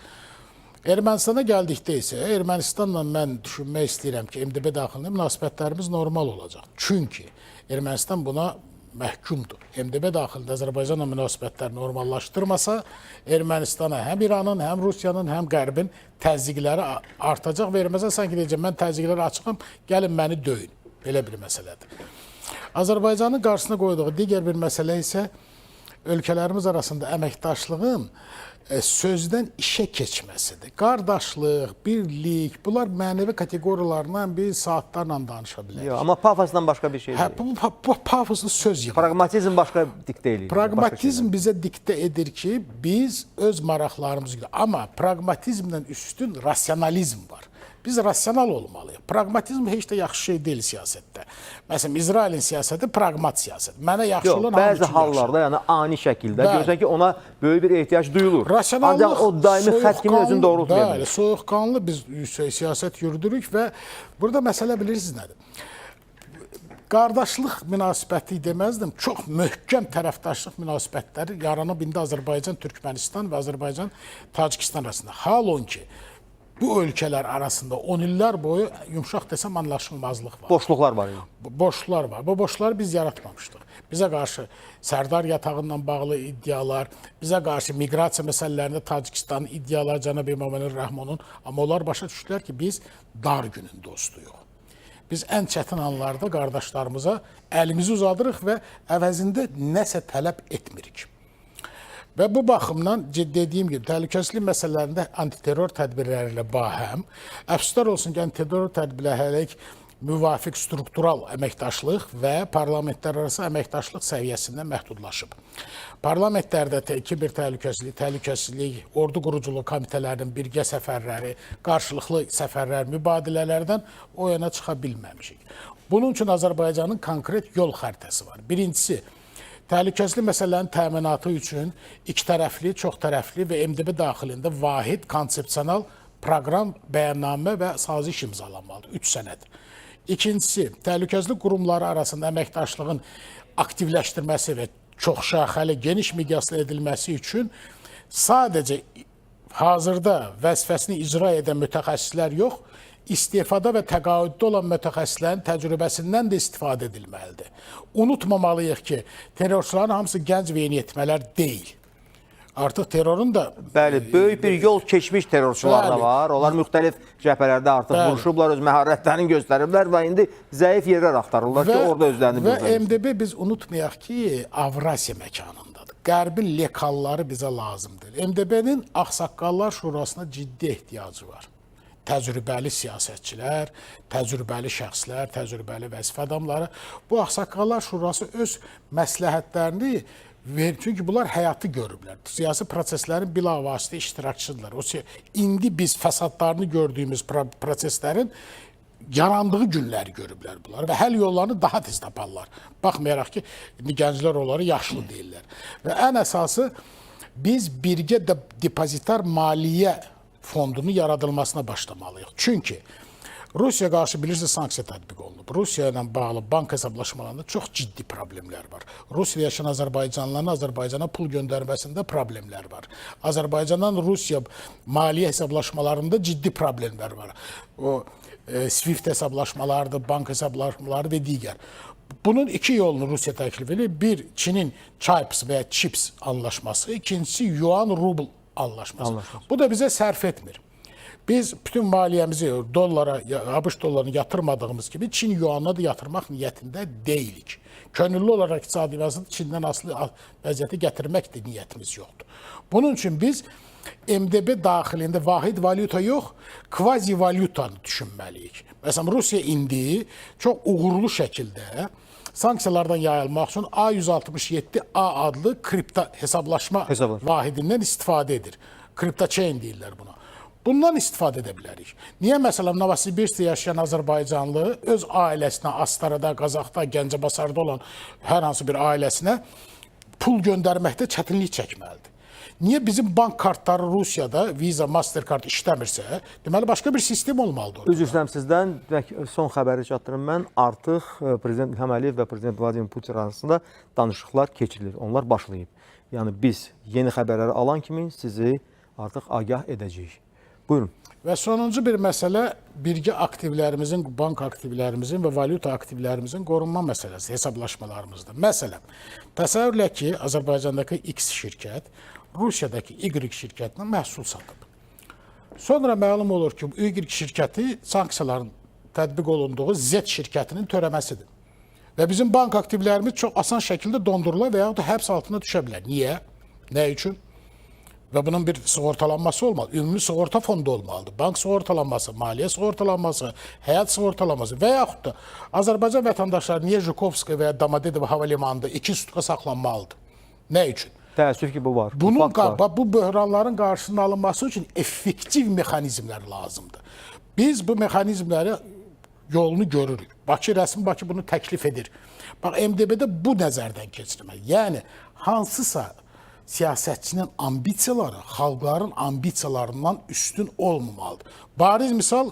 Ermənistana gəldikdə isə Ermənistanla mən düşünmək istəyirəm ki, MDB daxilində münasibətlərimiz normal olacaq. Çünki Ermənistan buna məhkumdur. MDB daxilində Azərbaycanla münasibətlər normallaşdırmasa, Ermənistana həm İranın, həm Rusiyanın, həm Qərbin təzyiqləri artacaq və Ermənistan sanki deyəcək, mən təzyiqləri açıqam, gəlin məni döyün. Belə bir məsələdir. Azərbaycanın qarşısına qoyduğu digər bir məsələ isə ölkələrimiz arasında əməkdaşlığın sözdən işə keçməsidir. Qardaşlıq, birlik, bunlar mənəvi kateqoriyalarından bir saatlarla danışa bilərik. Yox, amma pafosdan başqa bir şey Hə, deyil. bu pafoslu söz yığılır. Pragmatizm başqa diktə eləyir. Pragmatizm bizə diktə edir ki, biz öz maraqlarımızı güdək. Amma pragmatizmdən üstün rasionalizm var. Biz rasional olmalıyıq. Pragmatizm heç də yaxşı şey deyil siyasətdə. Məsələn, İsrailin siyasəti pragmat siyasət. Mənə yaxşı Yox, olan bəzi hallarda, yəni ani şəkildə Bəli. görürsən ki, ona böyük bir ehtiyac duyulur. Rasionallıq, Ancaq o daimi xətt kimi özünü doğrultmaya bəli, bilir. soyuqqanlı biz siyasət yürüdürük və burada məsələ bilirsiniz nədir? Qardaşlıq münasibəti deməzdim, çox möhkəm tərəfdaşlıq münasibətləri yaranıb indi Azərbaycan, Türkmənistan və Azərbaycan, Tacikistan arasında. Halon ki, bu ölkələr arasında 10 illər boyu yumşaq desəm anlaşılmazlıq var. Boşluqlar var. Yəni. Boşluqlar var. Bu boşluqları biz yaratmamışdıq. Bizə qarşı Sərdar yatağından bağlı iddialar, bizə qarşı miqrasiya məsələlərində Tacikistanın iddialar Cənab İmamoğlu Rəhmonun, amma onlar başa düşdülər ki, biz dar günün dostuyuq. Biz ən çətin anlarda qardaşlarımıza əlimizi uzadırıq və əvəzində nəsə tələb etmirik. Və bu baxımdan dediyim kimi təhlükəsizlik məsələlərində antiterror tədbirləri ilə bahəm, əfsuslar olsun ki, antiterror tədbirləri hələlik müvafiq struktural əməkdaşlıq və parlamentlərarası əməkdaşlıq səviyyəsində məhdudlaşıb. Parlamentlərdə kiber təhlükəsizlik, ordu quruculuq komitələrinin birgə səfərləri, qarşılıqlı səfərlər, mübadilələrdən o yana çıxa bilməmişik. Bunun üçün Azərbaycanın konkret yol xəritəsi var. Birincisi, təhlükəsizlik məsələlərin təminatı üçün iki tərəfli, çox tərəfli və MDB daxilində vahid, konsepsional proqram, bəyannamə və saziş imzalanmalıdır. 3 sənəd. İkincisi, təhlükəsizlik qurumları arasında əməkdaşlığın aktivləşdirməsi və çox şaxəli, geniş miqyaslı edilməsi üçün sadəcə hazırda vəzifəsini icra edən mütəxəssislər yox, istifada və təqaüddə olan mütəxəssislərin təcrübəsindən də istifadə edilməlidir. Unutmamalıyıq ki, terrorçuların hamısı gənc və yeniyetmələr deyil. Artıq terrorun da... Bəli, böyük bir yol keçmiş terrorçular da var. Onlar müxtəlif cəbhələrdə artıq vuruşublar, öz məharətlərini göstəriblər və indi zəif yerlər axtarırlar ki, orada özlərini bildirsin. Və MDB biz unutmayaq ki, Avrasiya məkanındadır. Qərbin lekalları bizə lazımdır. MDB-nin Ağsaqqallar Şurasına ciddi ehtiyacı var. Təcrübəli siyasətçilər, təcrübəli şəxslər, təcrübəli vəzifə adamları. Bu Ağsaqqallar Şurası öz məsləhətlərini verir. Çünki bunlar həyatı görüblər. Siyasi proseslərin bilavasitə iştirakçıdırlar. İndi biz fəsadlarını gördüyümüz proseslərin yarandığı günləri görüblər bunlar və həll yollarını daha tez taparlar. Baxmayaraq ki, gənclər onları yaşlı deyirlər. Və ən əsası biz birgə depozitar maliyyə fondunun yaradılmasına başlamalıyıq. Çünki Rusiya qarşı bilirsiniz sanksiya tətbiq olunub. Rusiya ilə bağlı bank hesablaşmalarında çox ciddi problemlər var. Rusiyada yaşayan Azərbaycanlıların Azərbaycana pul göndərməsində problemlər var. Azərbaycandan Rusiya maliyyə hesablaşmalarında ciddi problemlər var. O SWIFT hesablaşmalarıdır, bank hesablaşmaları və digər. Bunun iki yolunu Rusiya təklif edir. Bir, Çinin CHIPS və ya CHIPS anlaşması. İkincisi, Yuan-Rubl anlaşması. Bu da bizə sərf etmir. Biz bütün maliyyəmizi dollara, ABŞ dollarını yatırmadığımız kimi Çin yuanına da yatırmaq niyyətində deyilik. Könüllü olaraq iqtisadi Çindən asılı vəziyyəti gətirmək də niyyətimiz yoxdur. Bunun üçün biz MDB daxilində vahid valyuta yox, kvazi valyutanı düşünməliyik. Məsələn, Rusiya indi çox uğurlu şəkildə sanksiyalardan yayılmaq üçün A167A adlı kripto hesablaşma vahidindən istifadə edir. Kripto chain deyirlər buna. Bundan istifadə edə bilərik. Niyə məsələn Novosibirskdə yaşayan Azərbaycanlı öz ailəsinə, Astarada, Qazaxda, Gəncəbasarda olan hər hansı bir ailəsinə pul göndərməkdə çətinlik çəkməlidir? Niyə bizim bank kartları Rusiyada Visa, Mastercard işləmirsə, deməli başqa bir sistem olmalıdır. Üzr istəyirəm sizdən, son xəbəri çatdırım mən. Artıq Prezident İlham Əliyev və Prezident Vladimir Putin arasında danışıqlar keçirilir. Onlar başlayıb. Yəni biz yeni xəbərləri alan kimi sizi artıq agah edəcəyik. Buyurun. Və sonuncu bir məsələ birgə aktivlərimizin, bank aktivlərimizin və valyuta aktivlərimizin qorunma məsələsi, hesablaşmalarımızdır. Məsələn, təsəvvürlə ki, Azərbaycandakı X şirkət Rusiyadakı Y şirkətinə məhsul satıb. Sonra məlum olur ki, bu Y şirkəti sanksiyaların tətbiq olunduğu Z şirkətinin törəməsidir. Və bizim bank aktivlərimiz çox asan şəkildə dondurula və yaxud da həbs altına düşə bilər. Niyə? Nə üçün? Və bunun bir sığortalanması olmalı. Ümumi sığorta fondu olmalıdır. Bank sığortalanması, maliyyə sığortalanması, həyat sığortalanması və yaxud da Azərbaycan vətəndaşları niyə Jukowski və ya Domodedovo hava limanında 2 sutka saxlanmalıdır? Nə üçün? Təəssüf ki, bu var. Bunun bu böhranların qarşısının alınması üçün effektiv mexanizmlər lazımdır. Biz bu mexanizmləri yolunu görürük. Rəsmi Bakı bunu təklif edir. Bax, MDB-də bu nəzərdən keçirmək. Yəni, hansısa siyasətçinin ambisiyaları xalqların ambisiyalarından üstün olmamalıdır. Bariz misal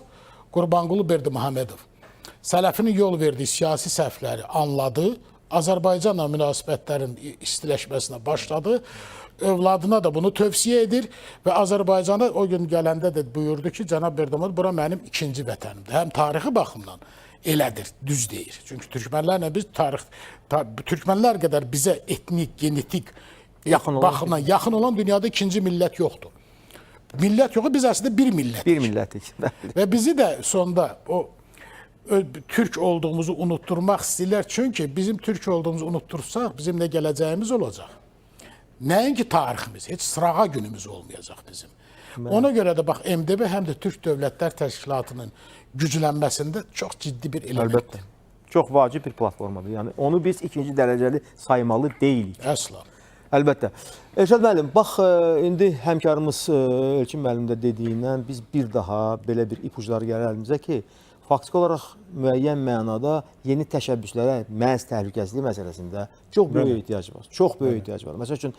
Qurbanqulu Berdimuhamedov. Sələfinin yol verdiyi siyasi səhvləri anladı, Azərbaycanla münasibətlərin istiləşməsinə başladı, övladına da bunu tövsiyə edir və Azərbaycana o gün gələndə də buyurdu ki, cənab Berdimuhamedov, bura mənim ikinci vətənimdir. Həm tarixi baxımdan elədir, düz deyir. Çünki türkmənlərlə biz türkmənlər qədər bizə etnik, genetik baxımdan yaxın olan dünyada ikinci millət yoxdur. Millət yoxdur, biz əslində bir millətik. Bir millətik. Və bizi də sonda o türk olduğumuzu unutturmaq istəyirlər. Çünki bizim türk olduğumuzu unuttursaq, bizim nə gələcəyimiz olacaq, nəinki tariximiz, heç sırağa günümüz olmayacaq bizim. Ona görə də bax, MDB həm də Türk Dövlətlər Təşkilatının güclənməsində çox ciddi bir elementdir. Çox vacib bir platformadır. Yəni, onu biz ikinci dərəcəli saymalı deyilik. Əsla. Əlbəttə. Elşad müəllim, bax, indi həmkarımız Elçin müəllim də dediyindən biz bir daha belə bir ipuçları gəlir əlimizə ki, faktiki olaraq müəyyən mənada yeni təşəbbüslərə məhz təhlükəsizlik məsələsində çox böyük ehtiyac var. Çox böyük ehtiyac var. Məsəl üçün,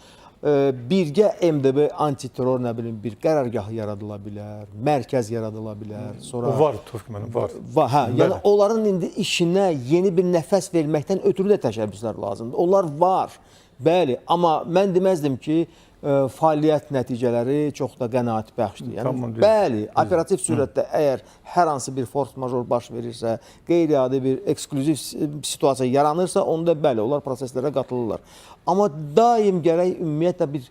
birgə MDB antiterror, nə bilim, bir qərargah yaradıla bilər, mərkəz yaradıla bilər. Sonra O var, Türkmənin, var. Hə, yəni onların indi işinə yeni bir nəfəs verməkdən ötürü də təşəbbüslər lazımdır. Onlar var. Bəli, amma mən deməzdim ki, fəaliyyət nəticələri çox da qənaətbəxşdir. Yəni, bəli, operativ sürətdə əgər hər hansı bir force major baş verirsə, qeyri-adi bir eksklüziv situasiya yaranırsa, onda bəli, onlar proseslərə qatılırlar. Amma daim gərək ümumiyyətlə bir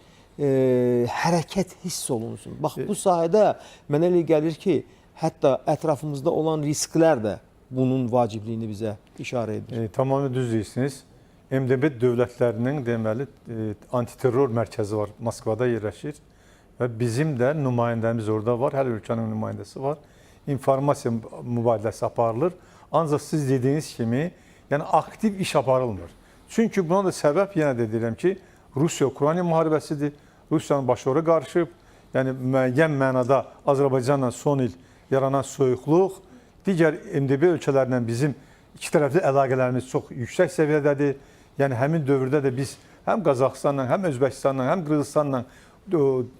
hərəkət hiss olunsun. Bax, bu sahədə mənə elə gəlir ki, hətta ətrafımızda olan risklər də bunun vacibliyini bizə işarə edir. Tamamilə düz deyirsiniz. MDB dövlətlərinin deməli antiterror mərkəzi var, Moskvada yerləşir və bizim də nümayəndəmiz orada var, hər ölkənin nümayəndəsi var. İnformasiya mübadiləsi aparılır. Ancaq siz dediyiniz kimi, yəni aktiv iş aparılmır. Çünki buna da səbəb yenə də deyirəm ki, Rusiya-Ukrayna müharibəsidir. Rusiyanın başları qarışıb. Yəni müəyyən mənada Azərbaycanla son il yaranan soyuqluq, digər MDB ölkələrlə bizim iki tərəfli əlaqələrimiz çox yüksək səviyyədədir. Yəni həmin dövrdə də biz həm Qazaxıstanla, həm Özbəkistanla, həm Qırğızstanla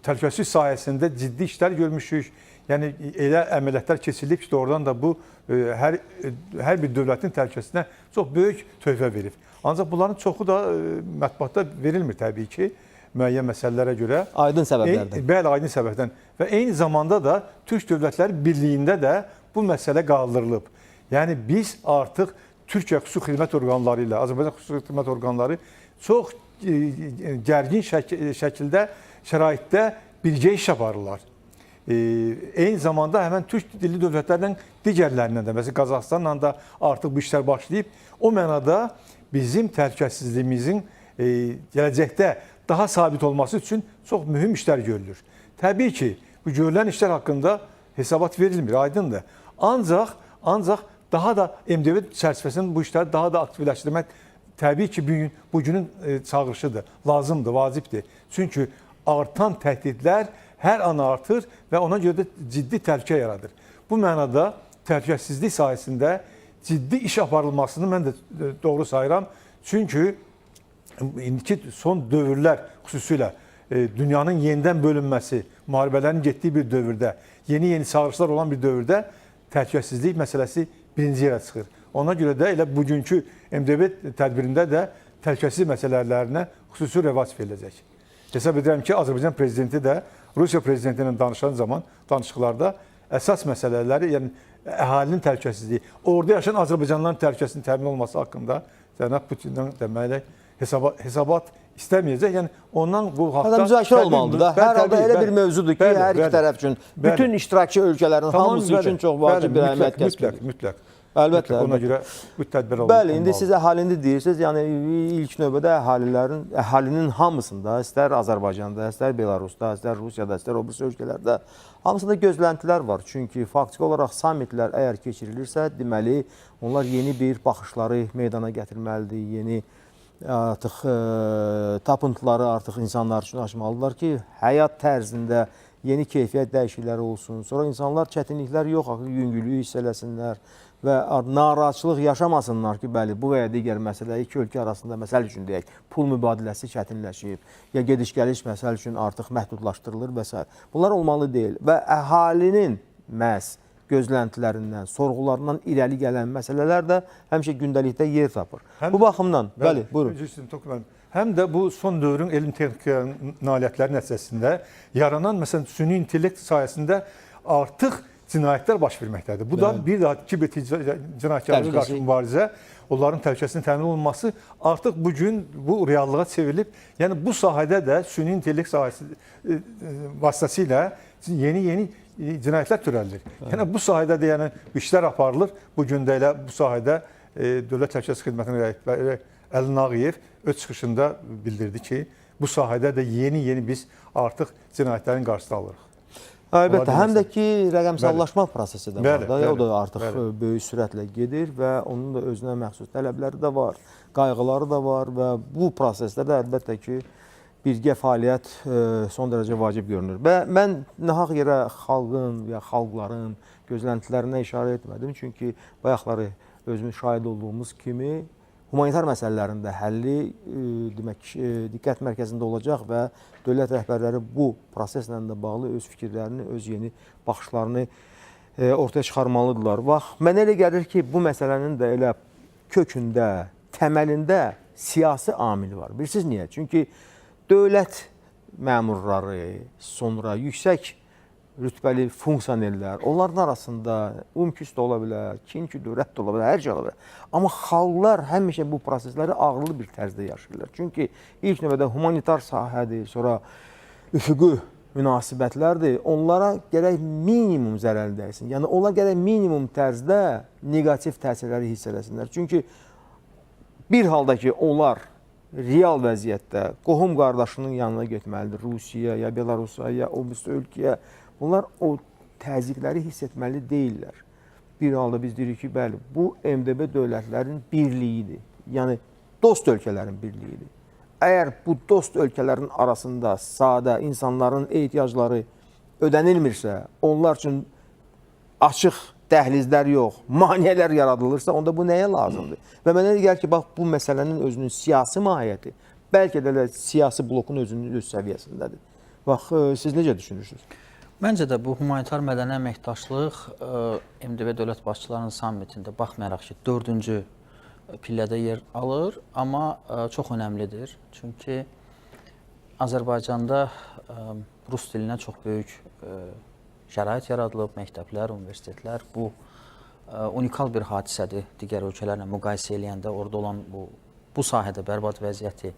təhlükəsizlik sahəsində ciddi işlər görmüşük. Yəni elə əməliyyatlar keçirilib ki, oradan da bu hər bir dövlətin təhlükəsizliyinə çox böyük töhfə verib. Ancaq bunların çoxu da mətbuatda verilmir təbii ki, müəyyən məsələlərə görə. Aydın səbəblərdən. Bəli, aydın səbəblərdən. Və eyni zamanda da Türk Dövlətləri Birliyində də bu məsələ qaldırılıb. Yəni biz artıq Türkiyə xüsusi xidmət orqanları ilə, Azərbaycan xüsusi xidmət orqanları çox gərgin şəkildə, şəraitdə birgə iş aparırlar. Eyni zamanda həmən Türk dilli dövlətlərlə digərlərindən də, məsələn Qazaxıstanla da artıq bu işlər başlayıb. O mənada bizim təhlükəsizliyimizin gələcəkdə daha sabit olması üçün çox mühüm işlər görülür. Təbii ki, bu görülən işlər haqqında hesabat verilmir, aydındır. Ancaq daha da MDB çərçivəsində bu işləri daha da aktivləşdirmək təbii ki, bugünün çağırışıdır, lazımdır, vacibdir. Çünki artan təhdidlər hər an artır və ona görə də ciddi təhlükə yaradır. Bu mənada təhlükəsizlik sahəsində ciddi iş aparılmasını mən də doğru sayıram. Çünki indiki son dövrlər xüsusilə dünyanın yenidən bölünməsi, müharibələrin getdiyi bir dövrdə, yeni çağırışlar olan bir dövrdə təhlükəsizlik məsələsi birinci yerə çıxır. Ona görə də elə bugünkü MDB tədbirində də təhlükəsizlik məsələlərinə xüsusi rəvac veriləcək. Hesab edirəm ki, Azərbaycan prezidenti də Rusiya prezidenti ilə danışan zaman danışıqlarda əsas məsələləri, yəni əhalinin təhlükəsizliyi, orada yaşayan Azərbaycanlıların təhlükəsizliyinin təmin olunması haqqında cənab Putin'dən deməli hesabat istəməyəcək. Yəni ondan bu haqda müzakirə olmalıdır da. Hər halda elə bir mövzudur ki, hər iki tərəf üçün, bütün iştirakçı ölkələrin hamısı üçün çox vacib bir əhəmiyyət kəsb edir. Mütləq. Əlbəttə. Ona görə bu tədbir alınmalıdır. Bəli, indi siz əhalini deyirsiniz, yəni ilk növbədə əhalinin hamısında, istər Azərbaycanda, istər Belarusda, istər Rusiyada, istər o birisi ölkələrdə hamısında gözləntilər var. Çünki faktiki olaraq sammitlər əgər keçirilirsə, deməli onlar yeni bir baxışları meydana gətirməlidir, yeni artıq tapıntıları artıq insanlar üçün açmalıdırlar ki, həyat tərzində yeni keyfiyyət dəyişiklikləri olsun. Sonra insanlar çətinliklər yox, yüngüllüyü hiss eləsinlər və narahatçılıq yaşamasınlar ki, bəli, bu və ya digər məsələ iki ölkə arasında məsəl üçün deyək, pul mübadiləsi çətinləşib, ya gediş-gəliş məsəl üçün artıq məhdudlaşdırılır və s. Bunlar olmalı deyil və əhalinin məhz gözləntilərindən, sorğularından irəli gələn məsələlər də həmişə gündəlikdə yer tapır. Bu baxımdan, bəli, buyurun. Həm də bu son dövrün elm-texnika nailiyyətləri nəticəsində yaranan, məsələn, süni intellekt sayəsində artıq cinayətlər baş verməkdədir. Bu da bir daha kiber cinayətkarlığa qarşı mübarizə, onların təhlükəsinin təmin olunması artıq bugün bu reallığa çevrilib. Yəni bu sahədə də süni intellekt sahəsi vasitəsilə yeni cinayətlər törədilir. Yəni bu sahədə də yəni işlər aparılır. Bu gün də elə bu sahədə Dövlət Təhlükəsizlik Xidmətinin rəhbəri Əli Nağıyev öz çıxışında bildirdi ki, bu sahədə də yeni biz artıq cinayətlərin qarşısını alırıq. Əlbəttə, həm də ki, rəqəmsallaşma prosesi də var da, o da artıq böyük sürətlə gedir və onun da özünə məxsus tələbləri də var, qayğıları da var və bu prosesdə də əlbəttə ki, birgə fəaliyyət son dərəcə vacib görünür. Və mən nahaq yerə xalqın və xalqların gözləntilərinə işarə etmədim, çünki bayaqları özümüz şahid olduğumuz kimi humanitar məsələlərin də həlli demək diqqət mərkəzində olacaq və dövlət rəhbərləri bu proseslə də bağlı öz fikirlərini, öz yeni baxışlarını ortaya çıxarmalıdırlar. Bax, mənə elə gəlir ki, bu məsələnin də elə kökündə, təməlində siyasi amil var. Bilirsiniz niyə? Çünki dövlət məmurları, sonra yüksək rütbəli funksionerlər, onların arasında küs də ola bilər, kin-küs dövlət də ola bilər, hər şey ola bilər. Amma xalqlar həmişə bu prosesləri ağırlı bir tərzdə yaşayırlar. Çünki ilk növbədə humanitar sahədir, sonra üfüqi münasibətlərdir. Onlara gərək minimum zərər dəysin. Yəni, onlar gərək minimum tərzdə negativ təsirləri hiss eləsinlər. Çünki bir halda ki, onlar real vəziyyətdə qohum qardaşının yanına getməlidir, Rusiya, ya Belarusiya, ya o birisi ölkəyə. Bunlar o təzyiqləri hiss etməli deyirlər. Bir halda biz deyirik ki, bəli, bu MDB dövlətlərin birliyidir. Yəni, dost ölkələrin birliyidir. Əgər bu dost ölkələrin arasında sadə insanların ehtiyacları ödənilmirsə, onlar üçün açıq dəhlizlər yox, maneələr yaradılırsa, onda bu nəyə lazımdır? Və mənə gəlir ki, bax, bu məsələnin özünün siyasi mahiyyəti, bəlkə də siyasi blokun özünün öz səviyyəsindədir. Bax, siz necə düşünürsünüz? Məncə də bu humanitar mədəni əməkdaşlıq MDB dövlət başçılarının sammitində baxmayaraq ki, 4-cü pillədə yer alır, amma çox önəmlidir. Çünki Azərbaycanda rus dilinə çox böyük şərait yaradılıb, məktəblər, universitetlər. Bu unikal bir hadisədir. Digər ölkələrlə müqayisə eləyəndə orada olan bu sahədə bərbad vəziyyəti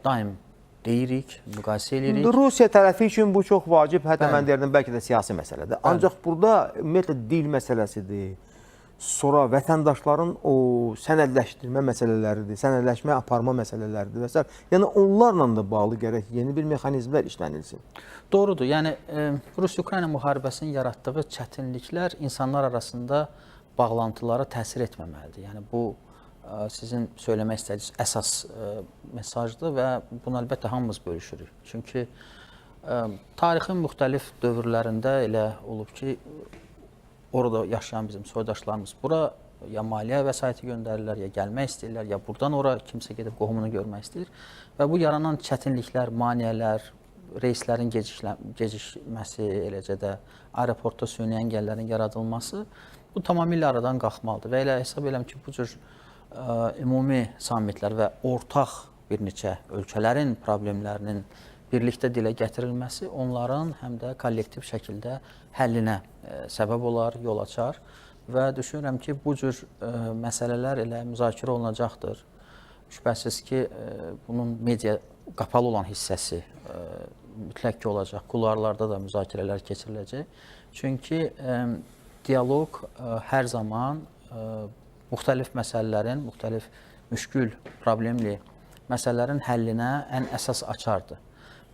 daim deyirik, müqayisə edirik. Rusiya tərəfi üçün bu çox vacib, hətta mən deyirdim, bəlkə də siyasi məsələdir. Ancaq burada ümumiyyətlə dil məsələsidir, sonra vətəndaşların o sənədləşdirmə məsələləridir, sənədləşmə aparma məsələləridir və s. Yəni, onlarla da bağlı gərək yeni bir mexanizmlər işlənilsin. Doğrudur. Yəni, Rusiya-Ukrayna müharibəsinin yaratdığı çətinliklər insanlar arasında bağlantılara təsir etməməlidir. Yəni, bu sizin söyləmək istədiyiniz əsas mesajdır və bunu əlbəttə hamımız bölüşürük. Çünki tarixin müxtəlif dövrlərində elə olub ki, orada yaşayan bizim soydaşlarımız bura ya maliyyə vəsaiti göndərirlər, ya gəlmək istəyirlər, ya buradan ora kimsə gedib qohumunu görmək istəyir. Və bu yaranan çətinliklər, maneələr, reyslərin gecikməsi, eləcə də aeroportda süni əngəllərin yaradılması bu tamamilə aradan qalxmalıdır. Və elə hesab edirəm ki, bu cür ümumi sammitlər və ortaq bir neçə ölkələrin problemlərinin birlikdə dilə gətirilməsi onların həm də kollektiv şəkildə həllinə səbəb olar, yol açar və düşünürəm ki, bu cür məsələlər elə müzakirə olunacaqdır. Şübhəsiz ki, bunun media qapalı olan hissəsi mütləq ki olacaq. Kularlarda da müzakirələr keçiriləcək. Çünki dialoq hər zaman müxtəlif məsələlərin, müxtəlif müşkül, problemli məsələlərin həllinə ən əsas açardır.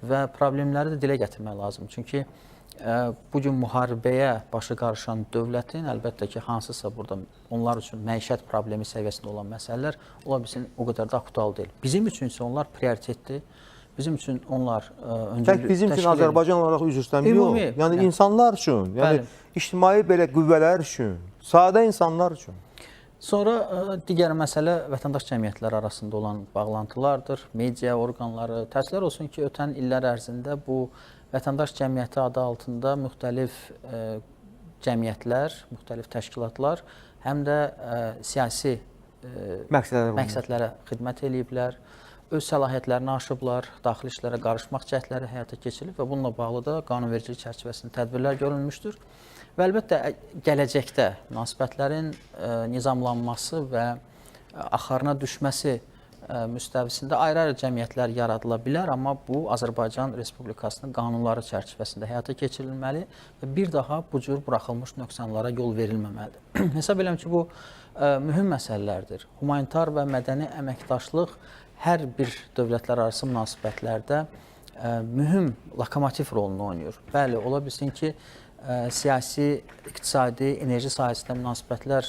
Və problemləri də dilə gətirmək lazım. Çünki bugün müharibəyə başı qarışan dövlətin əlbəttə ki, hansısa burada onlar üçün məişət problemi səviyyəsində olan məsələlər ola bilsin o qədər də aktual deyil. Bizim üçün isə onlar prioritetdir. Bizim üçün onlar öncülük Tək bizim üçün Azərbaycan olaraq üzr istəyirəm, yox. Yəni insanlar üçün, yəni ictimai belə qüvvələr üçün, sadə insanlar üçün. Sonra digər məsələ vətəndaş cəmiyyətləri arasında olan bağlantılardır, media orqanları. Təəssüflər olsun ki, ötən illər ərzində bu vətəndaş cəmiyyəti adı altında müxtəlif cəmiyyətlər, müxtəlif təşkilatlar həm də siyasi məqsədlərə xidmət eləyiblər, öz səlahiyyətlərini aşıblar, daxili işlərə qarışmaq cəhdləri həyata keçirilib və bununla bağlı da qanunvericilik çərçivəsində tədbirlər görülmüşdür. Və əlbəttə, gələcəkdə münasibətlərin nizamlanması və axarına düşməsi müstəvisində ayrı-ayrı cəmiyyətlər yaradıla bilər, amma bu Azərbaycan Respublikasının qanunları çərçivəsində həyata keçirilməli və bir daha bu cür buraxılmış nöqsanlara yol verilməməlidir. Hesab edirəm ki, bu mühüm məsələlərdir. Humanitar və mədəni əməkdaşlıq hər bir dövlətlər arası münasibətlərdə mühüm lokomotiv rolunu oynayır. Bəli, ola bilsin ki, siyasi, iqtisadi, enerji sahəsində münasibətlər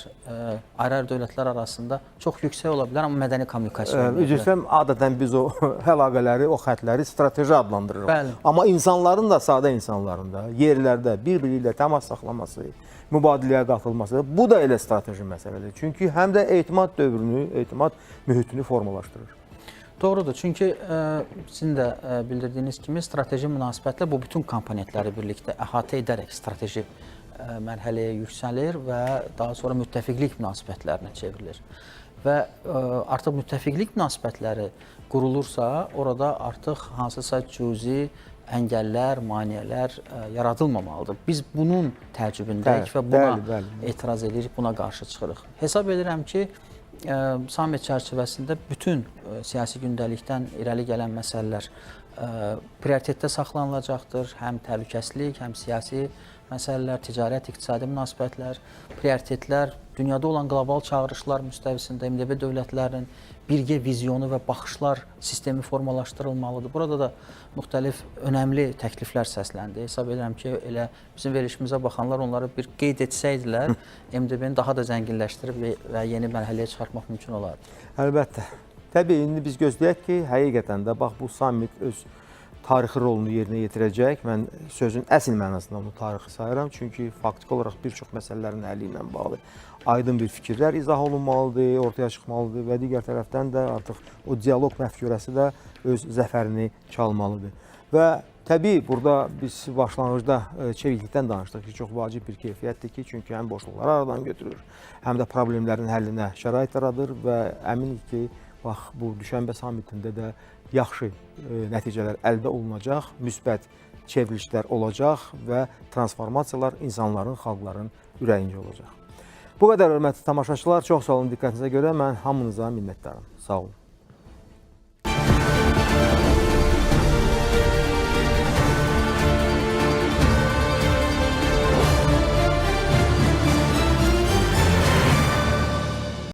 ayrı-ayrı dövlətlər arasında çox yüksək ola bilər, amma mədəni kommunikasiya olmayır. Üzrəm, adətən biz o əlaqələri, o xətləri strateji adlandırırıq. Bəli. Amma insanların da, sadə insanların da yerlərdə bir-biri ilə təmas saxlaması, mübadiləyə qatılması, bu da elə strateji məsələdir. Çünki həm də etimad dövrünü, etimad mühitini formalaşdırır. Doğrudur, çünki sizin də bildirdiyiniz kimi strateji münasibətlər bu bütün komponentləri birlikdə əhatə edərək strateji mərhələyə yüksəlir və daha sonra müttəfiqlik münasibətlərinə çevrilir. Və artıq müttəfiqlik münasibətləri qurulursa, orada artıq hansısa cüzi əngəllər, maneələr yaradılmamalıdır. Biz bunun təəccübündəyik və buna etiraz edirik, buna qarşı çıxırıq. Hesab edirəm ki, Sammit çərçivəsində bütün siyasi gündəlikdən irəli gələn məsələlər prioritetdə saxlanılacaqdır. Həm təhlükəsizlik, həm siyasi məsələlər, ticarət, iqtisadi münasibətlər, prioritetlər, dünyada olan qlobal çağırışlar müstəvisində MDB dövlətlərinin birgə vizyonu və baxışlar sistemi formalaşdırılmalıdır. Burada da müxtəlif önəmli təkliflər səsləndi. Hesab edirəm ki, elə bizim verilişimizə baxanlar onları bir qeyd etsəydilər, MDB-ni daha da zənginləşdirib və yeni mərhələyə çıxartmaq mümkün olardı. Əlbəttə. Təbii, indi biz gözləyək ki, həqiqətən də bax bu sammit öz tarixi rolunu yerinə yetirəcək. Mən sözün əsl mənasında onu tarixi sayıram. Çünki faktiki olaraq bir çox məsələlərin həlli ilə bağlı aydın bir fikirlər izah olunmalıdır, ortaya çıxmalıdır və digər tərəfdən də artıq o dialoq məfkurəsi də öz zəfərini çalmalıdır. Və təbii, burada biz başlanğıcda çeviklikdən danışdıq ki, çox vacib bir keyfiyyətdir ki, çünki həm boşluqları aradan götürür, həm də problemlərin həllinə şərait yaradır və əminik ki, bax, bu Düşənbə sammitində də yaxşı nəticələr əldə olunacaq, müsbət çevrilişlər olacaq və transformasiyalar insanların, xalqların ürəyincə olacaq. Bu qədər hörmətli tamaşaçılar, çox sağ olun diqqətinizə görə. Mən hamınıza minnətdarım. Sağ olun.